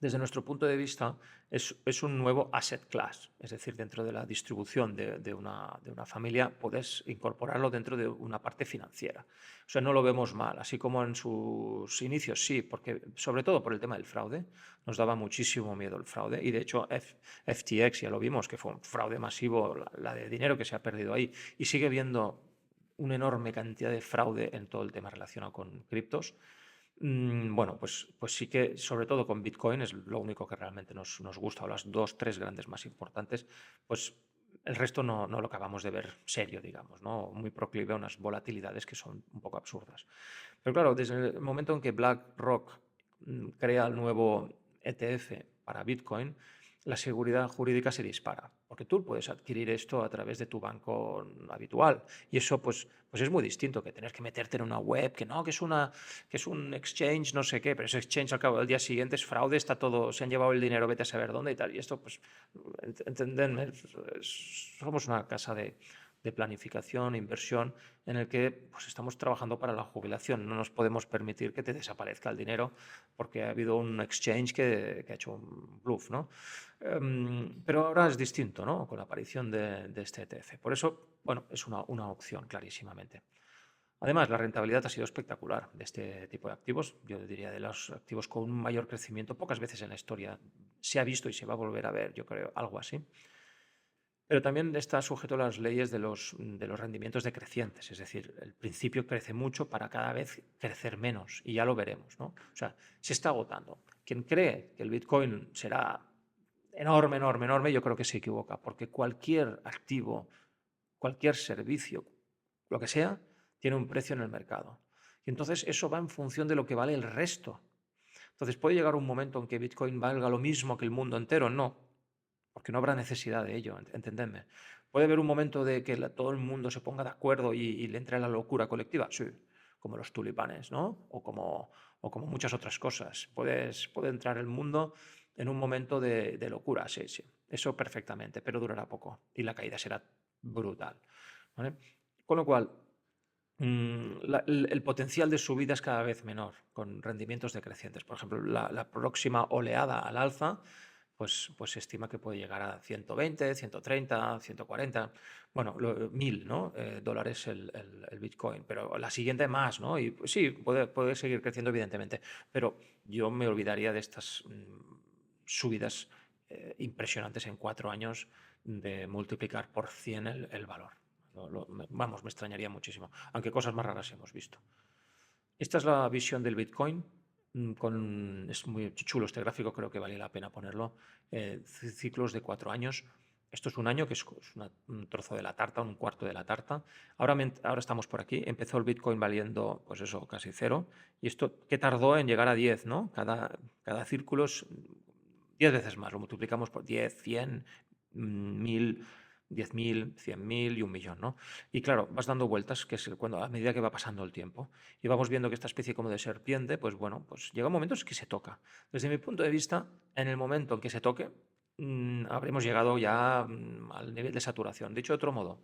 desde nuestro punto de vista, es un nuevo asset class, es decir, dentro de la distribución de una familia puedes incorporarlo dentro de una parte financiera. O sea, no lo vemos mal, así como en sus inicios sí, porque sobre todo por el tema del fraude, nos daba muchísimo miedo el fraude y de hecho FTX ya lo vimos, que fue un fraude masivo, la de dinero que se ha perdido ahí, y sigue habiendo una enorme cantidad de fraude en todo el tema relacionado con criptos. Bueno, pues sí que, sobre todo con Bitcoin, es lo único que realmente nos gusta, o las 2, 3 grandes más importantes, pues el resto no lo acabamos de ver serio, digamos, ¿no? Muy proclive a unas volatilidades que son un poco absurdas. Pero claro, desde el momento en que BlackRock crea el nuevo ETF para Bitcoin, la seguridad jurídica se dispara, porque tú puedes adquirir esto a través de tu banco habitual y eso pues es muy distinto que tener que meterte en una web, que no, que es un exchange, no sé qué, pero ese exchange al cabo del día siguiente es fraude, está todo, se han llevado el dinero, vete a saber dónde y tal, y esto pues, entendedme, somos una casa de planificación, inversión, en el que pues, estamos trabajando para la jubilación. No nos podemos permitir que te desaparezca el dinero porque ha habido un exchange que ha hecho un bluff, ¿no? Pero ahora es distinto, ¿no? Con la aparición de este ETF. Por eso, bueno, es una opción clarísimamente. Además, la rentabilidad ha sido espectacular de este tipo de activos. Yo diría de los activos con un mayor crecimiento. Pocas veces en la historia se ha visto y se va a volver a ver, yo creo, algo así. Pero también está sujeto a las leyes de los rendimientos decrecientes, es decir, el principio crece mucho para cada vez crecer menos, y ya lo veremos, ¿no? O sea, se está agotando. Quien cree que el Bitcoin será enorme, enorme, enorme, yo creo que se equivoca, porque cualquier activo, cualquier servicio, lo que sea, tiene un precio en el mercado. Y entonces eso va en función de lo que vale el resto. Entonces, ¿puede llegar un momento en que Bitcoin valga lo mismo que el mundo entero? No, porque no habrá necesidad de ello, entendedme. ¿Puede haber un momento de que todo el mundo se ponga de acuerdo y le entre la locura colectiva? Sí, como los tulipanes, ¿no? O como muchas otras cosas. Puede entrar el mundo en un momento de locura, sí, sí. Eso perfectamente, pero durará poco y la caída será brutal, ¿vale? Con lo cual, el potencial de subida es cada vez menor, con rendimientos decrecientes. Por ejemplo, la próxima oleada al alza pues se estima que puede llegar a 120, 130, 140, bueno, 1000, ¿no? Dólares el Bitcoin, pero la siguiente más, ¿no? Y pues, sí, puede seguir creciendo evidentemente, pero yo me olvidaría de estas subidas impresionantes en 4 años de multiplicar por 100 el valor. Vamos, me extrañaría muchísimo, aunque cosas más raras hemos visto. Esta es la visión del Bitcoin. Es muy chulo este gráfico, creo que vale la pena ponerlo. Ciclos de 4 años. Esto es un año, que es un trozo de la tarta, un cuarto de la tarta. Ahora estamos por aquí. Empezó el Bitcoin valiendo, pues eso, casi cero. Y esto, ¿qué tardó en llegar a 10, ¿no? Cada círculo es 10 veces más. Lo multiplicamos por 10, 100, 1000, 10.000, 100.000 y 1.000.000, ¿no? Y claro, vas dando vueltas, que es a medida que va pasando el tiempo. Y vamos viendo que esta especie como de serpiente, pues bueno, pues llega un momento en que se toca. Desde mi punto de vista, en el momento en que se toque, habremos llegado ya al nivel de saturación. Dicho de otro modo,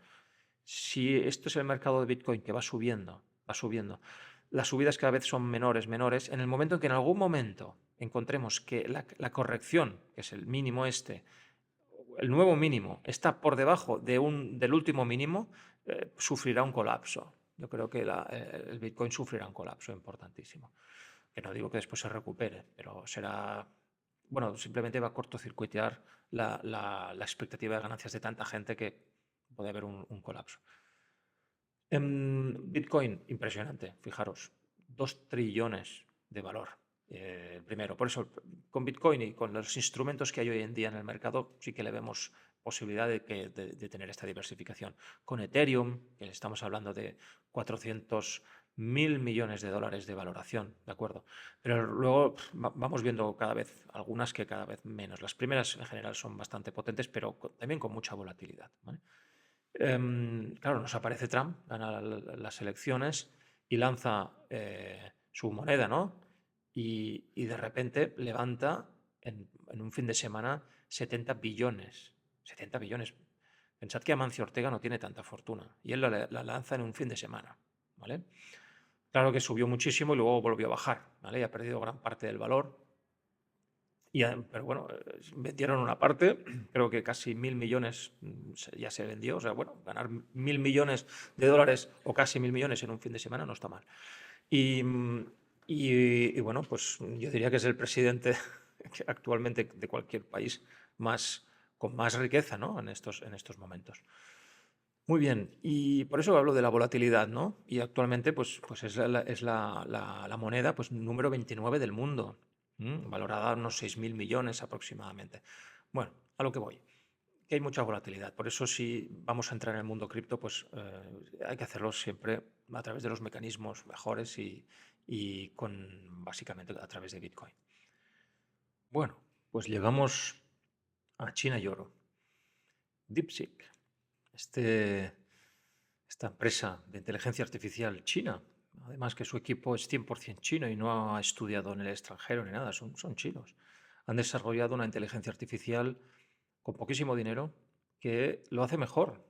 si esto es el mercado de Bitcoin que va subiendo, las subidas cada vez son menores, menores, en el momento en que en algún momento encontremos que la corrección, que es el mínimo el nuevo mínimo, está por debajo del último mínimo, sufrirá un colapso. Yo creo que el Bitcoin sufrirá un colapso importantísimo. Que no digo que después se recupere, pero será, bueno, simplemente va a cortocircuitear la expectativa de ganancias de tanta gente que puede haber un colapso. Bitcoin, impresionante, fijaros, 2 trillones de valor. Primero, por eso con Bitcoin y con los instrumentos que hay hoy en día en el mercado sí que le vemos posibilidad de tener esta diversificación. Con Ethereum, que estamos hablando de 400.000 millones de dólares de valoración, ¿de acuerdo? Pero luego vamos viendo cada vez algunas que cada vez menos. Las primeras en general son bastante potentes, pero también con mucha volatilidad, ¿vale? Claro, nos aparece Trump, gana las elecciones y lanza su moneda, ¿no? Y de repente levanta en un fin de semana 70 billones. 70 billones. Pensad que Amancio Ortega no tiene tanta fortuna y él la lanza en un fin de semana, ¿vale? Claro que subió muchísimo y luego volvió a bajar, ¿vale? Y ha perdido gran parte del valor. Pero bueno, vendieron una parte, creo que casi 1.000 millones ya se vendió. O sea, bueno, ganar 1.000 millones de dólares o casi 1.000 millones en un fin de semana no está mal. Y, bueno, pues yo diría que es el presidente actualmente de cualquier país con más riqueza, ¿no? En estos momentos. Muy bien, y por eso hablo de la volatilidad, ¿no? Y actualmente pues es la moneda pues, número 29 del mundo, valorada a unos 6.000 millones aproximadamente. Bueno, a lo que voy, que hay mucha volatilidad. Por eso si vamos a entrar en el mundo cripto, pues hay que hacerlo siempre a través de los mecanismos mejores y básicamente a través de Bitcoin. Bueno, pues llegamos a China y oro. DeepSeek. Esta empresa de inteligencia artificial china, además que su equipo es 100% chino y no ha estudiado en el extranjero ni nada, son chinos, han desarrollado una inteligencia artificial con poquísimo dinero que lo hace mejor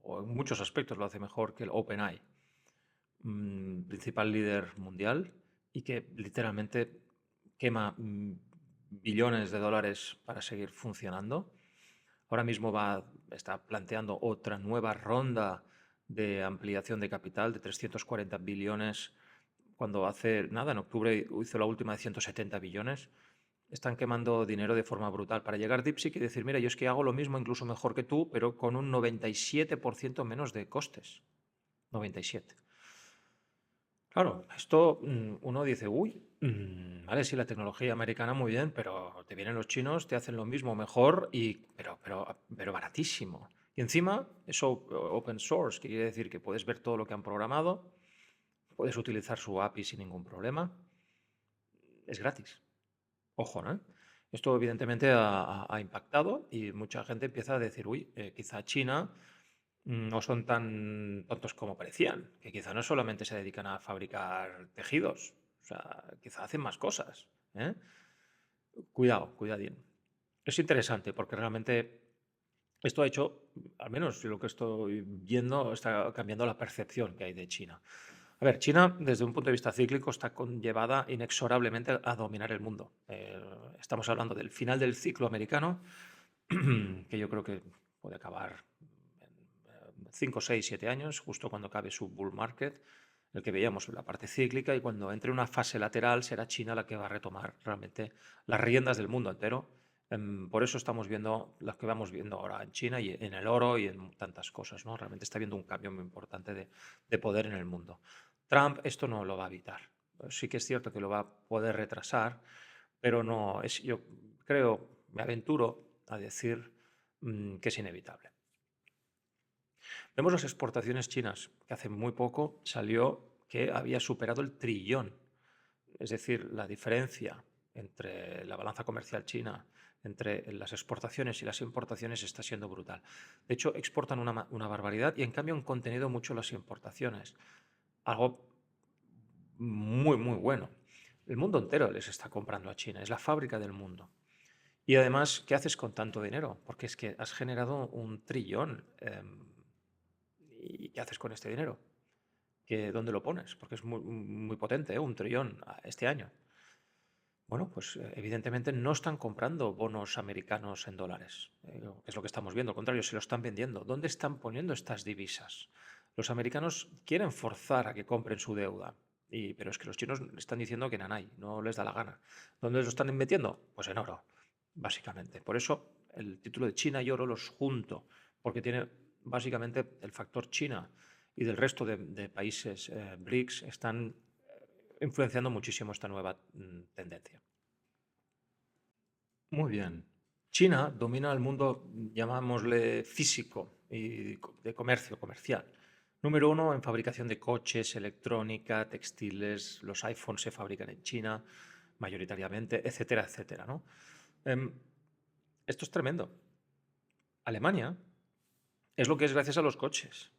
o en muchos aspectos lo hace mejor que el OpenAI, principal líder mundial y que literalmente quema billones de dólares para seguir funcionando. Ahora mismo está planteando otra nueva ronda de ampliación de capital de 340 billones, cuando hace nada, en octubre hizo la última de 170 billones. Están quemando dinero de forma brutal para llegar a DeepSeek y decir, mira, yo es que hago lo mismo, incluso mejor que tú, pero con un 97% menos de costes. 97. Claro, esto uno dice, uy, vale, sí, la tecnología americana muy bien, pero te vienen los chinos, te hacen lo mismo, mejor, pero baratísimo. Y encima es open source, que quiere decir que puedes ver todo lo que han programado, puedes utilizar su API sin ningún problema, es gratis. Ojo, ¿no? Esto evidentemente ha impactado y mucha gente empieza a decir, uy, quizá China no son tan tontos como parecían, que quizá no solamente se dedican a fabricar tejidos, o sea, quizá hacen más cosas, ¿eh? Cuidado, cuidadín. Es interesante porque realmente esto ha hecho, al menos lo que estoy viendo, está cambiando la percepción que hay de China. A ver, China, desde un punto de vista cíclico, está conllevada inexorablemente a dominar el mundo. Estamos hablando del final del ciclo americano, que yo creo que puede acabar en 5, 6, 7 años, justo cuando acabe su bull market, el que veíamos en la parte cíclica, y cuando entre una fase lateral será China la que va a retomar realmente las riendas del mundo entero. Por eso estamos viendo lo que vamos viendo ahora en China y en el oro y en tantas cosas, ¿no? Realmente está habiendo un cambio muy importante de poder en el mundo. Trump esto no lo va a evitar. Sí que es cierto que lo va a poder retrasar, pero no es, yo creo, me aventuro a decir que es inevitable. Vemos las exportaciones chinas, que hace muy poco salió que había superado el trillón. Es decir, la diferencia entre la balanza comercial china, entre las exportaciones y las importaciones, está siendo brutal. De hecho, exportan una barbaridad y en cambio han contenido mucho las importaciones. Algo muy, muy bueno. El mundo entero les está comprando a China, es la fábrica del mundo. Y además, ¿qué haces con tanto dinero? Porque es que has generado 1 trillón. ¿Y qué haces con este dinero? ¿Dónde lo pones? Porque es muy, muy potente, ¿eh? 1 trillón este año. Bueno, pues evidentemente no están comprando bonos americanos en dólares, es lo que estamos viendo. Al contrario, se lo están vendiendo. ¿Dónde están poniendo estas divisas? Los americanos quieren forzar a que compren su deuda, pero es que los chinos están diciendo que nanay, no les da la gana. ¿Dónde lo están metiendo? Pues en oro, básicamente. Por eso el título de China y oro los junto, porque tiene básicamente el factor China y del resto de países BRICS están influenciando muchísimo esta nueva tendencia. Muy bien. China domina el mundo, llamámosle físico y de comercio, comercial. Número uno en fabricación de coches, electrónica, textiles, los iPhones se fabrican en China mayoritariamente, etcétera, etcétera, ¿no? Em, Esto es tremendo. Alemania es lo que es gracias a los coches.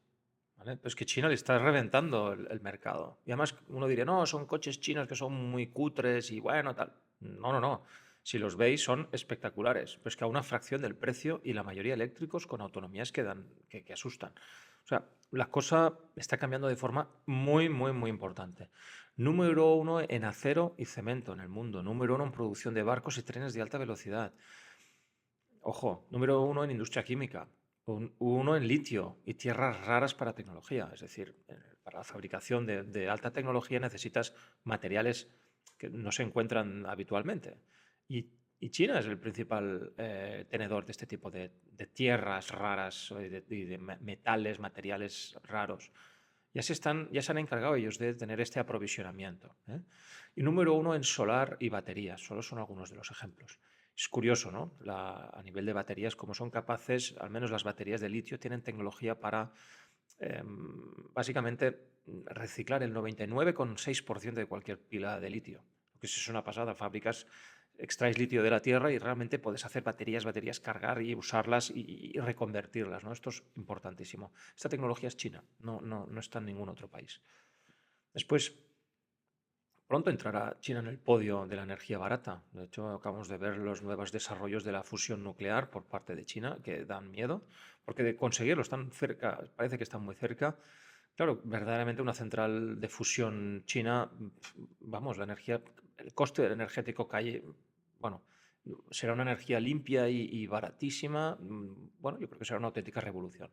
¿Vale? Pero es que China le está reventando el mercado. Y además uno diría, no, son coches chinos que son muy cutres y bueno, tal. No, no, no. Si los veis son espectaculares, pero es que a una fracción del precio y la mayoría eléctricos con autonomías que asustan. O sea, la cosa está cambiando de forma muy, muy, muy importante. Número uno en acero y cemento en el mundo. Número uno en producción de barcos y trenes de alta velocidad. Ojo, número uno en industria química, uno en litio y tierras raras para tecnología. Es decir, para la fabricación de alta tecnología necesitas materiales que no se encuentran habitualmente. Y, y China es el principal tenedor de este tipo de tierras raras y de metales, materiales raros. Ya se han encargado ellos de tener este aprovisionamiento, ¿eh? Y número uno en solar y baterías, solo son algunos de los ejemplos. Es curioso, ¿no? A nivel de baterías, como son capaces, al menos las baterías de litio, tienen tecnología para básicamente reciclar el 99,6% de cualquier pila de litio. Lo que es una pasada. Extraes litio de la tierra y realmente puedes hacer baterías, cargar y usarlas y reconvertirlas, ¿no? Esto es importantísimo. Esta tecnología es china, no está en ningún otro país. Después, pronto entrará China en el podio de la energía barata. De hecho, acabamos de ver los nuevos desarrollos de la fusión nuclear por parte de China, que dan miedo, porque de conseguirlo están cerca, parece que están muy cerca. Claro, verdaderamente una central de fusión china, vamos, el coste energético cae, bueno, será una energía limpia y baratísima. Bueno, yo creo que será una auténtica revolución.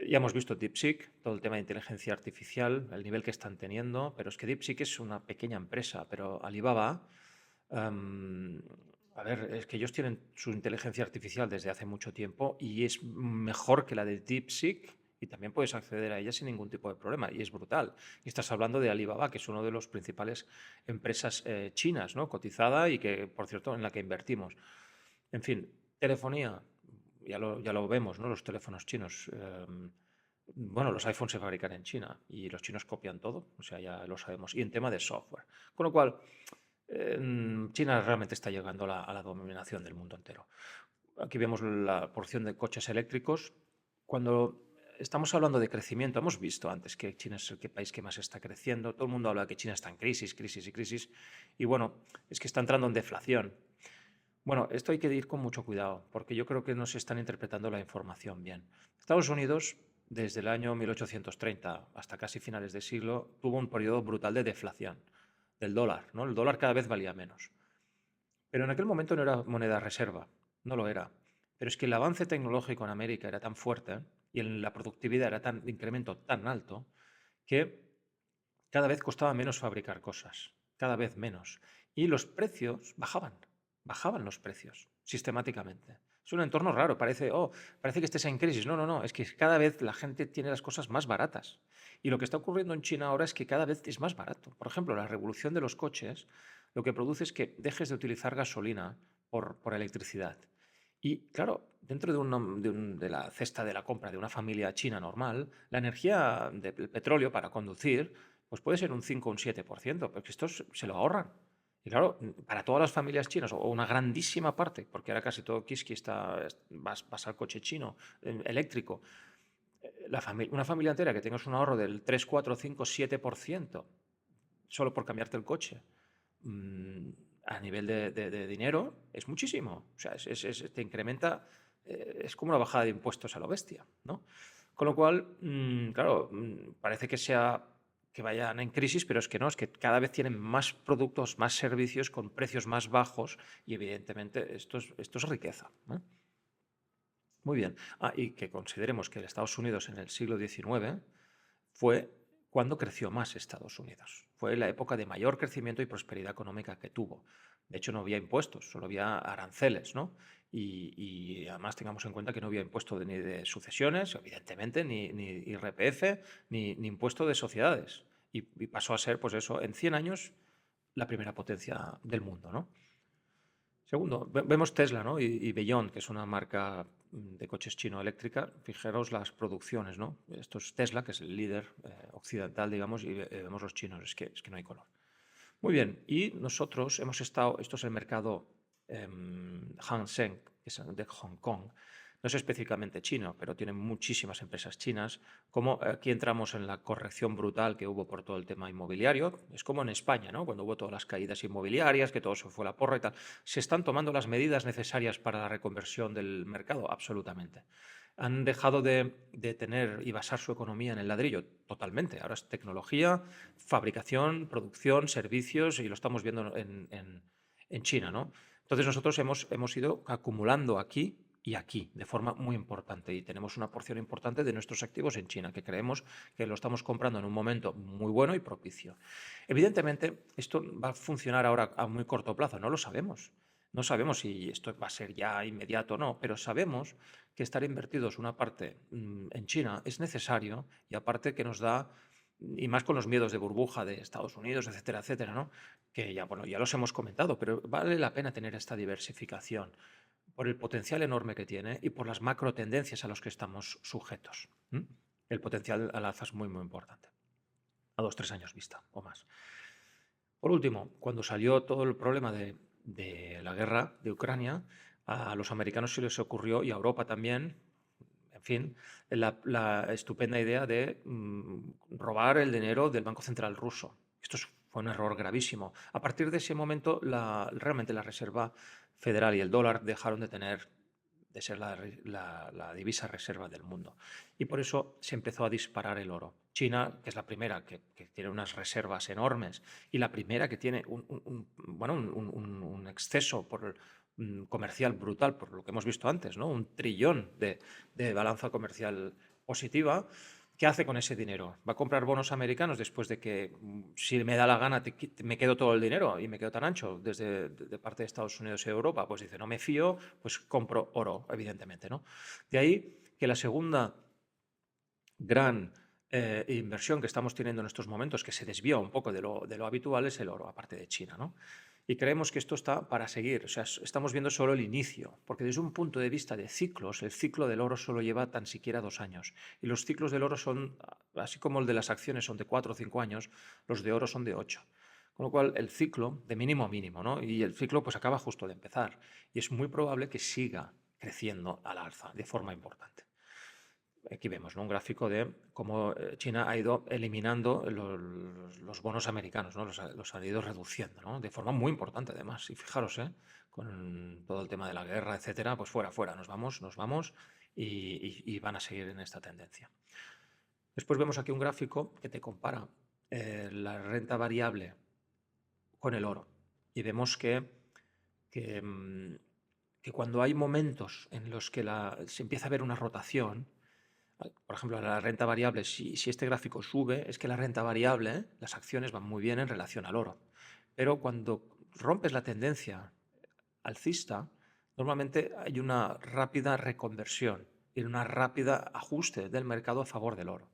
Ya hemos visto DeepSeek, todo el tema de inteligencia artificial, el nivel que están teniendo, pero es que DeepSeek es una pequeña empresa, pero Alibaba, em, a ver, es que ellos tienen su inteligencia artificial desde hace mucho tiempo y es mejor que la de DeepSeek y también puedes acceder a ella sin ningún tipo de problema y es brutal. Y estás hablando de Alibaba, que es una de las principales empresas chinas, ¿no? Cotizada y que, por cierto, en la que invertimos. En fin, telefonía, ya lo vemos, ¿no? Los teléfonos chinos. Bueno, los iPhones se fabrican en China y los chinos copian todo, o sea, ya lo sabemos. Y en tema de software. Con lo cual, China realmente está llegando a la dominación del mundo entero. Aquí vemos la porción de coches eléctricos. Cuando estamos hablando de crecimiento, hemos visto antes que China es el país que más está creciendo. Todo el mundo habla de que China está en crisis, crisis y crisis. Y bueno, es que está entrando en deflación. Bueno, esto hay que ir con mucho cuidado, porque yo creo que no se están interpretando la información bien. Estados Unidos, desde el año 1830 hasta casi finales de siglo, tuvo un periodo brutal de deflación del dólar, ¿no? El dólar cada vez valía menos. Pero en aquel momento no era moneda reserva, no lo era. Pero es que el avance tecnológico en América era tan fuerte y la productividad era de incremento tan alto que cada vez costaba menos fabricar cosas, cada vez menos. Y los precios bajaban los precios sistemáticamente. Es un entorno raro, parece que estés en crisis. No, no, no, es que cada vez la gente tiene las cosas más baratas. Y lo que está ocurriendo en China ahora es que cada vez es más barato. Por ejemplo, la revolución de los coches lo que produce es que dejes de utilizar gasolina por electricidad. Y claro, dentro de la cesta de la compra de una familia china normal, la energía del petróleo para conducir pues puede ser un 5 o un 7%, pero que estos se lo ahorran. Y claro, para todas las familias chinas, o una grandísima parte, porque ahora casi todo Kiski vas al coche chino eléctrico, una familia entera que tengas un ahorro del 3, 4, 5, 7% solo por cambiarte el coche, a nivel de dinero es muchísimo. O sea, te incrementa, es como una bajada de impuestos a lo bestia, ¿no? Con lo cual, claro, parece que vayan en crisis, pero es que no, es que cada vez tienen más productos, más servicios con precios más bajos y evidentemente esto es riqueza, ¿no? Muy bien. Y que consideremos que Estados Unidos en el siglo XIX fue cuando creció más Estados Unidos. Fue la época de mayor crecimiento y prosperidad económica que tuvo. De hecho, no había impuestos, solo había aranceles, ¿no? Y además tengamos en cuenta que no había impuesto ni de sucesiones, evidentemente, ni IRPF, ni impuesto de sociedades. Y pasó a ser, pues eso, en 100 años, la primera potencia del mundo, ¿no? Segundo, vemos Tesla, ¿no? Y Beyond, que es una marca de coches chino eléctrica. Fijaros las producciones, ¿no? Esto es Tesla, que es el líder occidental, digamos, y vemos los chinos, es que no hay color. Muy bien, y nosotros hemos estado, esto es el mercado Hang Seng, que es de Hong Kong, no es específicamente chino, pero tiene muchísimas empresas chinas. Como aquí entramos en la corrección brutal que hubo por todo el tema inmobiliario, es como en España, ¿no? Cuando hubo todas las caídas inmobiliarias, que todo se fue a la porra y tal. ¿Se están tomando las medidas necesarias para la reconversión del mercado? Absolutamente. ¿Han dejado de tener y basar su economía en el ladrillo? Totalmente. Ahora es tecnología, fabricación, producción, servicios, y lo estamos viendo en China, ¿no? Entonces nosotros hemos ido acumulando aquí y aquí de forma muy importante, y tenemos una porción importante de nuestros activos en China, que creemos que lo estamos comprando en un momento muy bueno y propicio. Evidentemente, esto va a funcionar ahora a muy corto plazo, no lo sabemos. No sabemos si esto va a ser ya inmediato o no, pero sabemos que estar invertidos una parte en China es necesario, y aparte que nos da, y más con los miedos de burbuja de Estados Unidos, etcétera, etcétera, ¿no? Que ya, bueno, ya los hemos comentado, pero vale la pena tener esta diversificación por el potencial enorme que tiene y por las macro tendencias a los que estamos sujetos. El potencial al alza es muy, muy importante, a 2, 3 años vista o más. Por último, cuando salió todo el problema de la guerra de Ucrania, a los americanos se les ocurrió, y a Europa también, en fin, la estupenda idea de robar el dinero del Banco Central ruso. Esto fue un error gravísimo. A partir de ese momento, realmente la Reserva Federal y el dólar dejaron de ser la divisa reserva del mundo. Y por eso se empezó a disparar el oro. China, que es la primera que tiene unas reservas enormes y la primera que tiene un exceso comercial brutal, por lo que hemos visto antes, ¿no? 1 trillón de balanza comercial positiva. ¿Qué hace con ese dinero? ¿Va a comprar bonos americanos después de que, si me da la gana, me quedo todo el dinero y me quedo tan ancho de parte de Estados Unidos y Europa? Pues dice, no me fío, pues compro oro, evidentemente, ¿no? De ahí que la segunda gran inversión que estamos teniendo en estos momentos, que se desvía un poco de lo habitual, es el oro, aparte de China, ¿no? Y creemos que esto está para seguir. O sea, estamos viendo solo el inicio, porque desde un punto de vista de ciclos, el ciclo del oro solo lleva tan siquiera 2 años. Y los ciclos del oro son, así como el de las acciones son de 4 o 5 años, los de oro son de 8. Con lo cual, el ciclo, de mínimo a mínimo, ¿no? Y el ciclo pues acaba justo de empezar. Y es muy probable que siga creciendo al alza de forma importante. Aquí vemos, ¿no?, un gráfico de cómo China ha ido eliminando los bonos americanos, ¿no? Los ha ido reduciendo, ¿no? De forma muy importante, además. Y fijaros, con todo el tema de la guerra, etcétera, pues fuera, nos vamos y van a seguir en esta tendencia. Después vemos aquí un gráfico que te compara la renta variable con el oro, y vemos que cuando hay momentos en los que se empieza a ver una rotación. Por ejemplo, la renta variable, si este gráfico sube, es que la renta variable, las acciones van muy bien en relación al oro. Pero cuando rompes la tendencia alcista, normalmente hay una rápida reconversión y un rápido ajuste del mercado a favor del oro.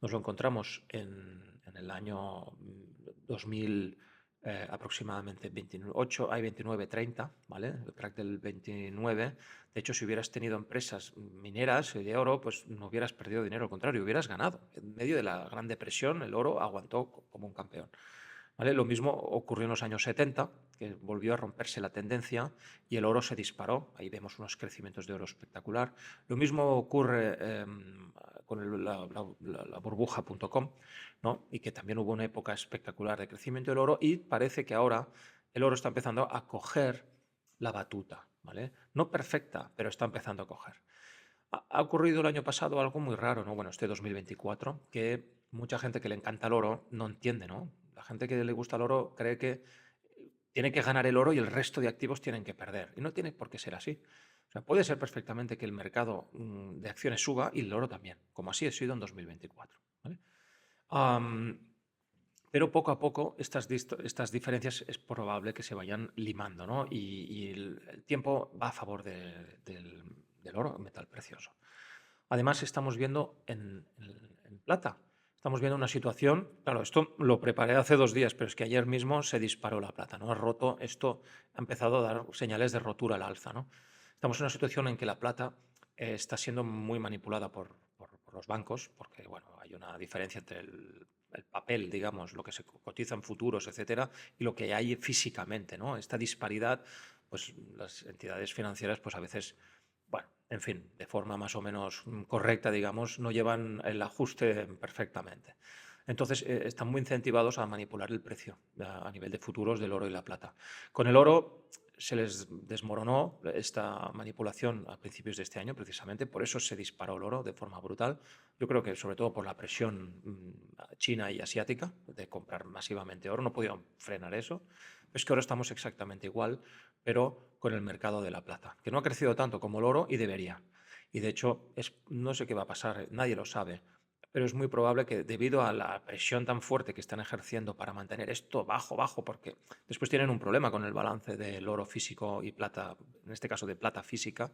Nos lo encontramos en el año 2000, aproximadamente 28, hay 29, 30, ¿vale? El crack del 29. De hecho, si hubieras tenido empresas mineras de oro, pues no hubieras perdido dinero, al contrario, hubieras ganado. En medio de la Gran Depresión, el oro aguantó como un campeón, ¿vale? Lo mismo ocurrió en los años 70, que volvió a romperse la tendencia y el oro se disparó. Ahí vemos unos crecimientos de oro espectacular. Lo mismo ocurre con la burbuja.com, ¿no? Y que también hubo una época espectacular de crecimiento del oro, y parece que ahora el oro está empezando a coger la batuta, ¿vale? No perfecta, pero está empezando a coger. Ha ocurrido el año pasado algo muy raro, ¿no? Bueno, este 2024, que mucha gente que le encanta el oro no entiende, ¿no? La gente que le gusta el oro cree que tiene que ganar el oro y el resto de activos tienen que perder. Y no tiene por qué ser así. O sea, puede ser perfectamente que el mercado de acciones suba y el oro también, como así ha sido en 2024, ¿vale? Am, pero poco a poco estas diferencias es probable que se vayan limando, ¿no? Y el tiempo va a favor del oro, metal precioso. Además, estamos viendo en plata, estamos viendo una situación, claro, esto lo preparé hace 2 días, pero es que ayer mismo se disparó la plata, ¿no? Ha roto, esto ha empezado a dar señales de rotura al alza, ¿no? Estamos en una situación en que la plata está siendo muy manipulada por los bancos, porque, bueno, hay una diferencia entre el papel, digamos, lo que se cotiza en futuros, etcétera, y lo que hay físicamente, ¿no? Esta disparidad, pues las entidades financieras, pues a veces, bueno, en fin, de forma más o menos correcta, digamos, no llevan el ajuste perfectamente. Entonces, están muy incentivados a manipular el precio a nivel de futuros del oro y la plata. Con el oro se les desmoronó esta manipulación a principios de este año, precisamente, por eso se disparó el oro de forma brutal. Yo creo que sobre todo por la presión china y asiática de comprar masivamente oro, no pudieron frenar eso. Es que ahora estamos exactamente igual, pero con el mercado de la plata, que no ha crecido tanto como el oro y debería. Y de hecho, no sé qué va a pasar, nadie lo sabe, pero es muy probable que debido a la presión tan fuerte que están ejerciendo para mantener esto bajo, porque después tienen un problema con el balance del oro físico y plata, en este caso de plata física,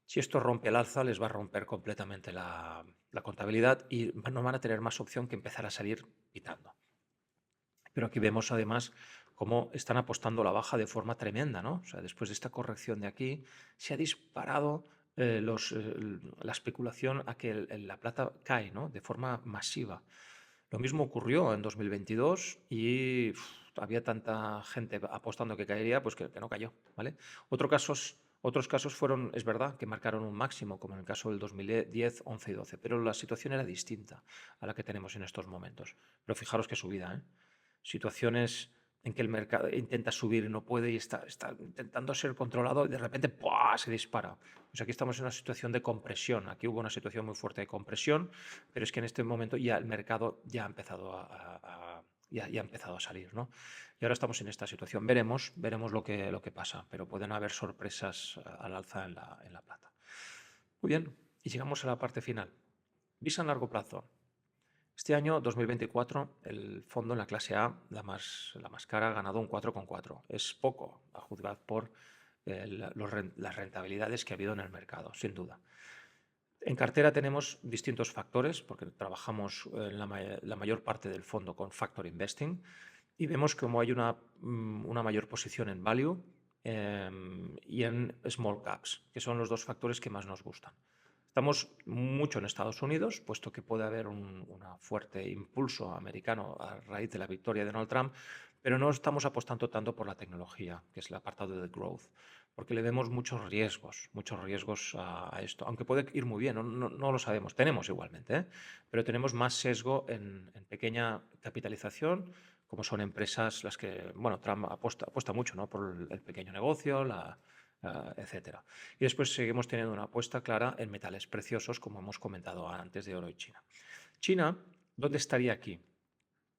si esto rompe el alza, les va a romper completamente la contabilidad y no van a tener más opción que empezar a salir quitando. Pero aquí vemos además cómo están apostando a la baja de forma tremenda, ¿no? O sea, después de esta corrección de aquí, se ha disparado la especulación a que la plata cae, ¿no? De forma masiva. Lo mismo ocurrió en 2022 y había tanta gente apostando que caería, pues que no cayó, ¿vale? Otros casos fueron, es verdad, que marcaron un máximo, como en el caso del 2010, 11 y 12, pero la situación era distinta a la que tenemos en estos momentos. Pero fijaros qué subida, ¿eh? Situaciones en que el mercado intenta subir y no puede y está intentando ser controlado y de repente ¡pua!, se dispara. Pues aquí estamos en una situación de compresión. Aquí hubo una situación muy fuerte de compresión, pero es que en este momento ya el mercado ya ha empezado ya ha empezado a salir, ¿no? Y ahora estamos en esta situación. Veremos lo que pasa, pero pueden haber sorpresas al alza en la plata. Muy bien, y llegamos a la parte final. Visa a largo plazo. Este año 2024 el fondo en la clase A, la más cara, ha ganado un 4,4. Es poco a juzgar por las rentabilidades que ha habido en el mercado, sin duda. En cartera tenemos distintos factores, porque trabajamos en la mayor parte del fondo con factor investing y vemos como hay una mayor posición en value y en small caps, que son los dos factores que más nos gustan. Estamos mucho en Estados Unidos, puesto que puede haber un fuerte impulso americano a raíz de la victoria de Donald Trump, pero no estamos apostando tanto por la tecnología, que es el apartado de growth, porque le vemos muchos riesgos a esto, aunque puede ir muy bien, no lo sabemos, tenemos igualmente, ¿eh? Pero tenemos más sesgo en pequeña capitalización, como son empresas las que, bueno, Trump apuesta mucho, ¿no?, por el pequeño negocio, etcétera. Y después seguimos teniendo una apuesta clara en metales preciosos, como hemos comentado antes, de oro y China. China, ¿dónde estaría aquí?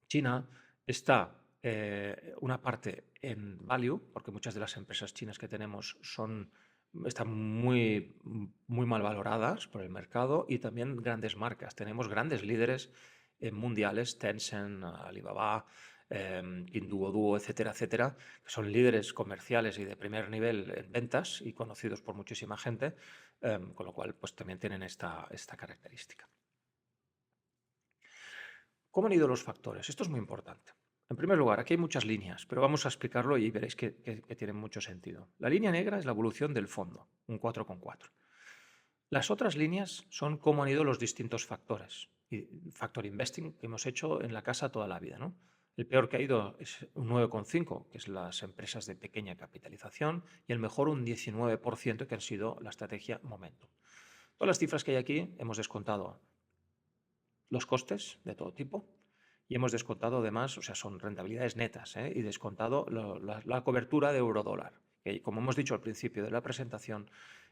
China está una parte en value, porque muchas de las empresas chinas que tenemos están muy mal valoradas por el mercado y también grandes marcas. Tenemos grandes líderes mundiales, Tencent, Alibaba, Pinduoduo, etcétera, etcétera, que son líderes comerciales y de primer nivel en ventas y conocidos por muchísima gente, con lo cual pues también tienen esta característica. ¿Cómo han ido los factores? Esto es muy importante. En primer lugar, aquí hay muchas líneas, pero vamos a explicarlo y veréis que tiene mucho sentido. La línea negra es la evolución del fondo, un 4,4. Las otras líneas son cómo han ido los distintos factores. Y factor investing que hemos hecho en la casa toda la vida, ¿no? El peor que ha ido es un 9,5, que es las empresas de pequeña capitalización, y el mejor un 19%, que han sido la estrategia Momentum. Todas las cifras que hay aquí hemos descontado los costes de todo tipo y hemos descontado además, o sea, son rentabilidades netas, y descontado la cobertura de euro-dólar. Que, como hemos dicho al principio de la presentación,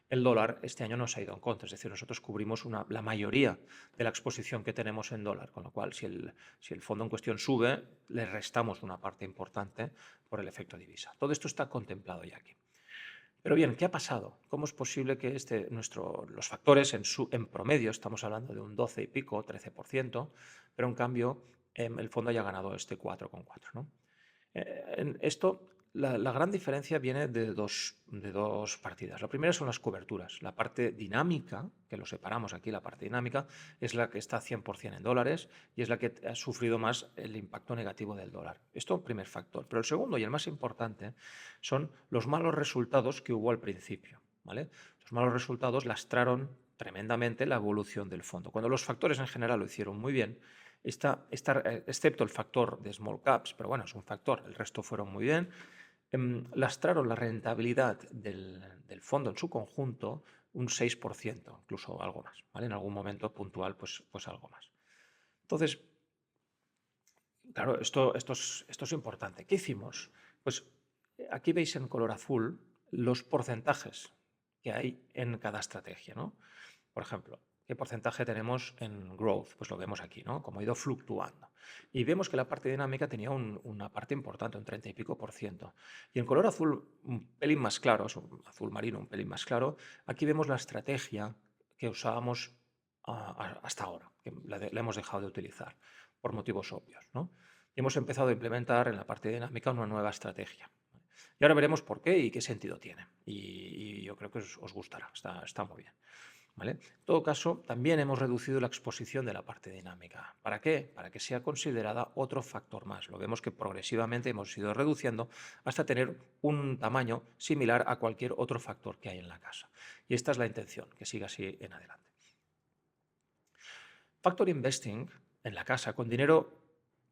el dólar este año nos ha ido en contra, es decir, nosotros cubrimos la mayoría de la exposición que tenemos en dólar, con lo cual si el fondo en cuestión sube, le restamos una parte importante por el efecto divisa. Todo esto está contemplado ya aquí. Pero bien, ¿qué ha pasado? ¿Cómo es posible que los factores en promedio, estamos hablando de un 12 y pico, 13%, pero en cambio el fondo haya ganado este 4,4, ¿no? En esto, la gran diferencia viene de dos partidas. La primera son las coberturas. La parte dinámica, que lo separamos aquí, la parte dinámica, es la que está 100% en dólares y es la que ha sufrido más el impacto negativo del dólar. Esto, primer factor. Pero el segundo y el más importante son los malos resultados que hubo al principio, ¿vale? Los malos resultados lastraron tremendamente la evolución del fondo. Cuando los factores en general lo hicieron muy bien, excepto el factor de small caps, pero bueno, es un factor, el resto fueron muy bien, lastraron la rentabilidad del fondo en su conjunto un 6%, incluso algo más, ¿vale? En algún momento puntual, pues algo más. Entonces, claro, esto es importante. ¿Qué hicimos? Pues aquí veis en color azul los porcentajes que hay en cada estrategia, ¿no? Por ejemplo, ¿qué porcentaje tenemos en growth? Pues lo vemos aquí, ¿no? Como ha ido fluctuando. Y vemos que la parte dinámica tenía una parte importante, un 30 y pico por ciento. Y en color azul, un pelín más claro, es un azul marino, un pelín más claro, aquí vemos la estrategia que usábamos hasta ahora, que la hemos dejado de utilizar por motivos obvios, ¿no? Y hemos empezado a implementar en la parte dinámica una nueva estrategia. Y ahora veremos por qué y qué sentido tiene. Y yo creo que os gustará, está muy bien. ¿Vale? En todo caso, también hemos reducido la exposición de la parte dinámica. ¿Para qué? Para que sea considerada otro factor más. Lo vemos que progresivamente hemos ido reduciendo hasta tener un tamaño similar a cualquier otro factor que hay en la casa. Y esta es la intención, que siga así en adelante. Factor Investing en la casa, con dinero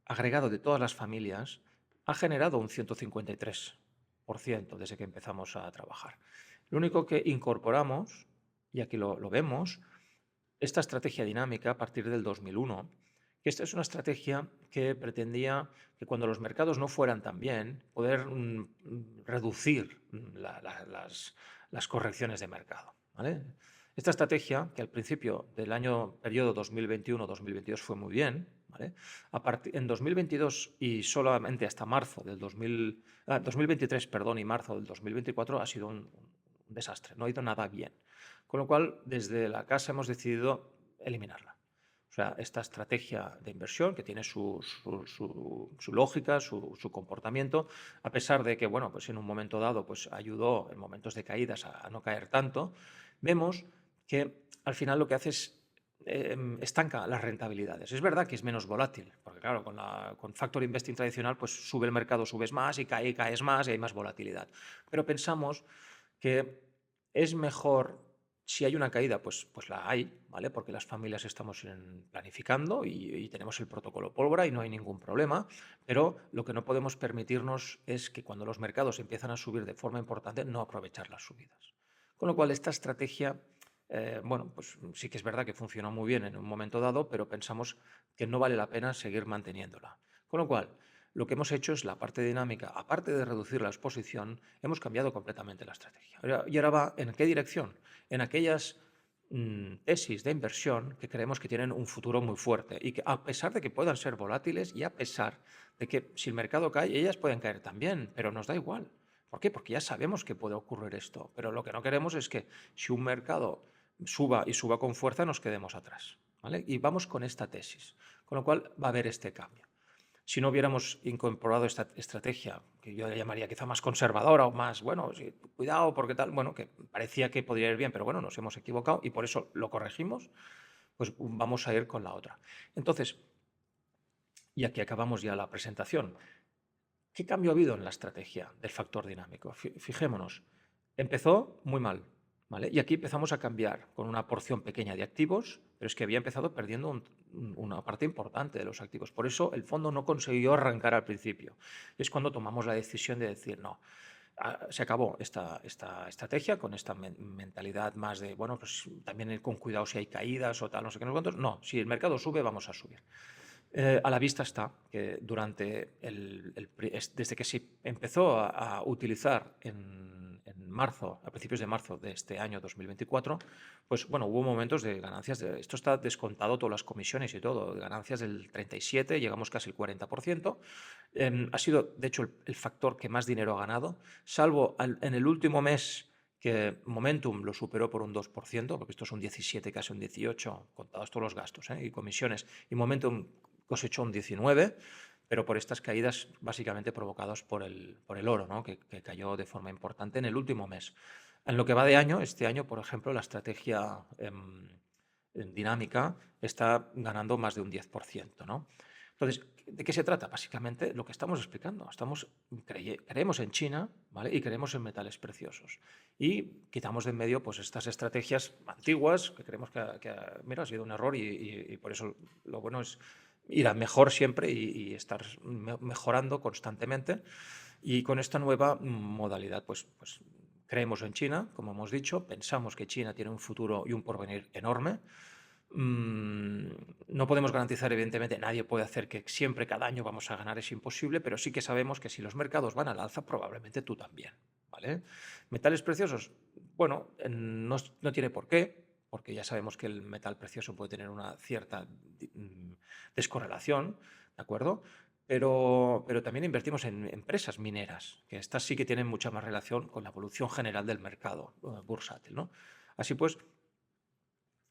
agregado de todas las familias, ha generado un 153% desde que empezamos a trabajar. Lo único que incorporamos, y aquí lo vemos, esta estrategia dinámica a partir del 2001, que esta es una estrategia que pretendía que cuando los mercados no fueran tan bien, poder reducir las correcciones de mercado, ¿vale? Esta estrategia, que al principio del periodo 2021-2022 fue muy bien, ¿vale? En 2022 y solamente hasta marzo del 2023, perdón, y marzo del 2024 ha sido un desastre, no ha ido nada bien. Con lo cual, desde la casa hemos decidido eliminarla. O sea, esta estrategia de inversión, que tiene su lógica, su comportamiento, a pesar de que, bueno, pues en un momento dado pues ayudó en momentos de caídas a no caer tanto, vemos que al final lo que hace es estanca las rentabilidades. Es verdad que es menos volátil, porque claro, con Factor Investing tradicional pues sube el mercado, subes más y caes más y hay más volatilidad. Pero pensamos que es mejor, si hay una caída, pues la hay, ¿vale? Porque las familias estamos planificando y tenemos el protocolo pólvora y no hay ningún problema, pero lo que no podemos permitirnos es que cuando los mercados empiezan a subir de forma importante, no aprovechar las subidas. Con lo cual, esta estrategia, bueno, pues sí que es verdad que funcionó muy bien en un momento dado, pero pensamos que no vale la pena seguir manteniéndola. Con lo cual, lo que hemos hecho es la parte dinámica, aparte de reducir la exposición, hemos cambiado completamente la estrategia. Y ahora va, ¿en qué dirección? En aquellas tesis de inversión que creemos que tienen un futuro muy fuerte y que a pesar de que puedan ser volátiles y a pesar de que si el mercado cae, ellas pueden caer también, pero nos da igual. ¿Por qué? Porque ya sabemos que puede ocurrir esto, pero lo que no queremos es que si un mercado suba y suba con fuerza, nos quedemos atrás, ¿vale? Y vamos con esta tesis, con lo cual va a haber este cambio. Si no hubiéramos incorporado esta estrategia, que yo le llamaría quizá más conservadora o más, bueno, sí, cuidado porque tal, bueno, que parecía que podría ir bien, pero bueno, nos hemos equivocado y por eso lo corregimos, pues vamos a ir con la otra. Entonces, y aquí acabamos ya la presentación. ¿Qué cambio ha habido en la estrategia del factor dinámico? Fijémonos, empezó muy mal, ¿vale? Y aquí empezamos a cambiar con una porción pequeña de activos, pero es que había empezado perdiendo una parte importante de los activos. Por eso el fondo no consiguió arrancar al principio. Es cuando tomamos la decisión de decir, no, se acabó esta estrategia con esta mentalidad más de, bueno, pues también ir con cuidado si hay caídas o tal, no sé qué, no sé cuántos. No, si el mercado sube, vamos a subir. A la vista está que desde que se empezó a utilizar en marzo, a principios de marzo de este año 2024, pues bueno, hubo momentos de ganancias, esto está descontado todas las comisiones y todo, de ganancias del 37, llegamos casi al 40%. Ha sido, de hecho, el factor que más dinero ha ganado, salvo en el último mes que Momentum lo superó por un 2%, porque esto es un 17, casi un 18, contados todos los gastos y comisiones, y Momentum cosechó un 19, pero por estas caídas básicamente provocadas por el oro, ¿no? que cayó de forma importante en el último mes. En lo que va de año, este año, por ejemplo, la estrategia en dinámica está ganando más de un 10%, ¿no? Entonces, ¿de qué se trata? Básicamente lo que estamos explicando. Creemos en China, ¿vale? Y creemos en metales preciosos. Y quitamos de en medio pues, estas estrategias antiguas que creemos que mira, ha sido un error y por eso lo bueno es ir a mejor siempre y estar mejorando constantemente. Y con esta nueva modalidad, pues creemos en China, como hemos dicho, pensamos que China tiene un futuro y un porvenir enorme. No podemos garantizar, evidentemente, nadie puede hacer que siempre, cada año vamos a ganar, es imposible, pero sí que sabemos que si los mercados van al alza, probablemente tú también. ¿Vale? Metales preciosos, bueno, no tiene por qué, porque ya sabemos que el metal precioso puede tener una cierta descorrelación, ¿de acuerdo? Pero también invertimos en empresas mineras, que estas sí que tienen mucha más relación con la evolución general del mercado bursátil, ¿no? Así pues,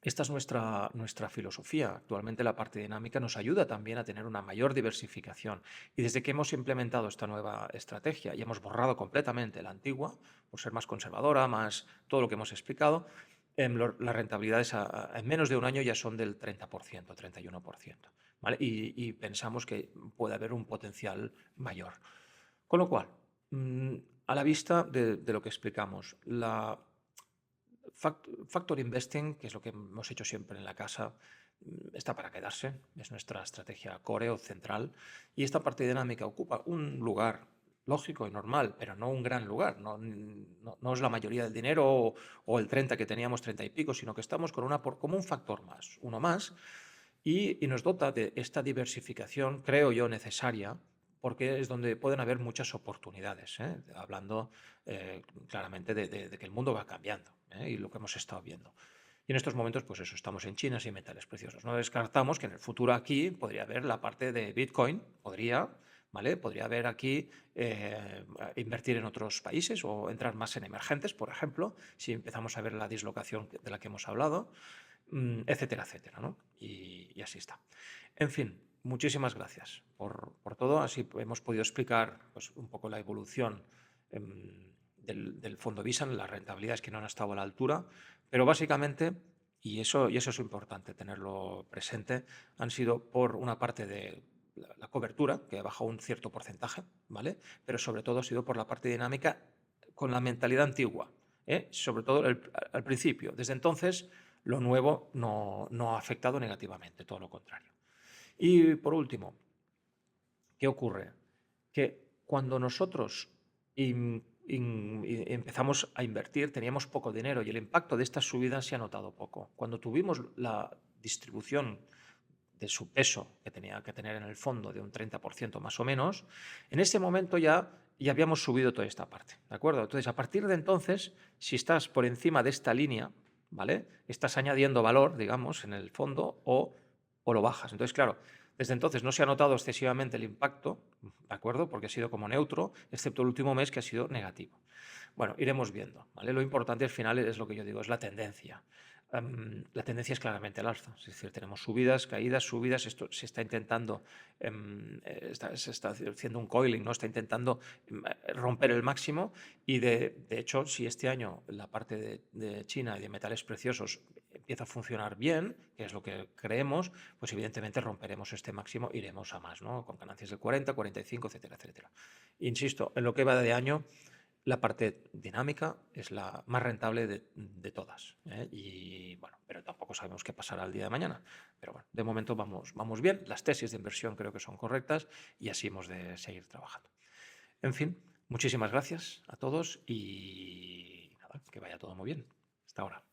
esta es nuestra filosofía. Actualmente la parte dinámica nos ayuda también a tener una mayor diversificación. Y desde que hemos implementado esta nueva estrategia y hemos borrado completamente la antigua, por ser más conservadora, más todo lo que hemos explicado, las rentabilidades en menos de un año ya son del 30%, 31%. ¿Vale? Y pensamos que puede haber un potencial mayor. Con lo cual, a la vista de lo que explicamos, la Factor Investing, que es lo que hemos hecho siempre en la casa, está para quedarse, es nuestra estrategia core o central, y esta parte dinámica ocupa un lugar lógico y normal, pero no un gran lugar, no es la mayoría del dinero o el 30 que teníamos, 30 y pico, sino que estamos como un factor más, uno más, y nos dota de esta diversificación, creo yo, necesaria, porque es donde pueden haber muchas oportunidades, hablando claramente de que el mundo va cambiando y lo que hemos estado viendo. Y en estos momentos, pues eso, estamos en China sin metales preciosos. No descartamos que en el futuro aquí podría haber la parte de Bitcoin, ¿vale? Podría haber aquí invertir en otros países o entrar más en emergentes, por ejemplo, si empezamos a ver la dislocación de la que hemos hablado, etcétera, etcétera, ¿no? Y así está. En fin, muchísimas gracias por todo. Así hemos podido explicar pues, un poco la evolución del fondo Visan, las rentabilidades que no han estado a la altura, pero básicamente, y eso es importante tenerlo presente, han sido por una parte de la cobertura, que ha bajado un cierto porcentaje, ¿vale? Pero sobre todo ha sido por la parte dinámica con la mentalidad antigua, sobre todo al principio. Desde entonces, lo nuevo no ha afectado negativamente, todo lo contrario. Y por último, ¿qué ocurre? Que cuando nosotros empezamos a invertir teníamos poco dinero y el impacto de estas subidas se ha notado poco. Cuando tuvimos la distribución de su peso que tenía que tener en el fondo de un 30% más o menos, en ese momento ya habíamos subido toda esta parte, ¿de acuerdo? Entonces, a partir de entonces, si estás por encima de esta línea, ¿vale? Estás añadiendo valor, digamos, en el fondo o lo bajas. Entonces, claro, desde entonces no se ha notado excesivamente el impacto, ¿de acuerdo? Porque ha sido como neutro, excepto el último mes que ha sido negativo. Bueno, iremos viendo, ¿vale? Lo importante al final es lo que yo digo, es la tendencia. La tendencia es claramente al alza, es decir, tenemos subidas, caídas, subidas, esto se está intentando, se está haciendo un coiling, ¿no? Está intentando romper el máximo y de hecho, si este año la parte de China y de metales preciosos empieza a funcionar bien, que es lo que creemos, pues evidentemente romperemos este máximo, iremos a más, ¿no? Con ganancias del 40, 45, etcétera, etcétera. Insisto, en lo que va de año, la parte dinámica es la más rentable de todas. Y bueno, pero tampoco sabemos qué pasará el día de mañana. Pero bueno, de momento vamos bien. Las tesis de inversión creo que son correctas y así hemos de seguir trabajando. En fin, muchísimas gracias a todos y nada, que vaya todo muy bien. Hasta ahora.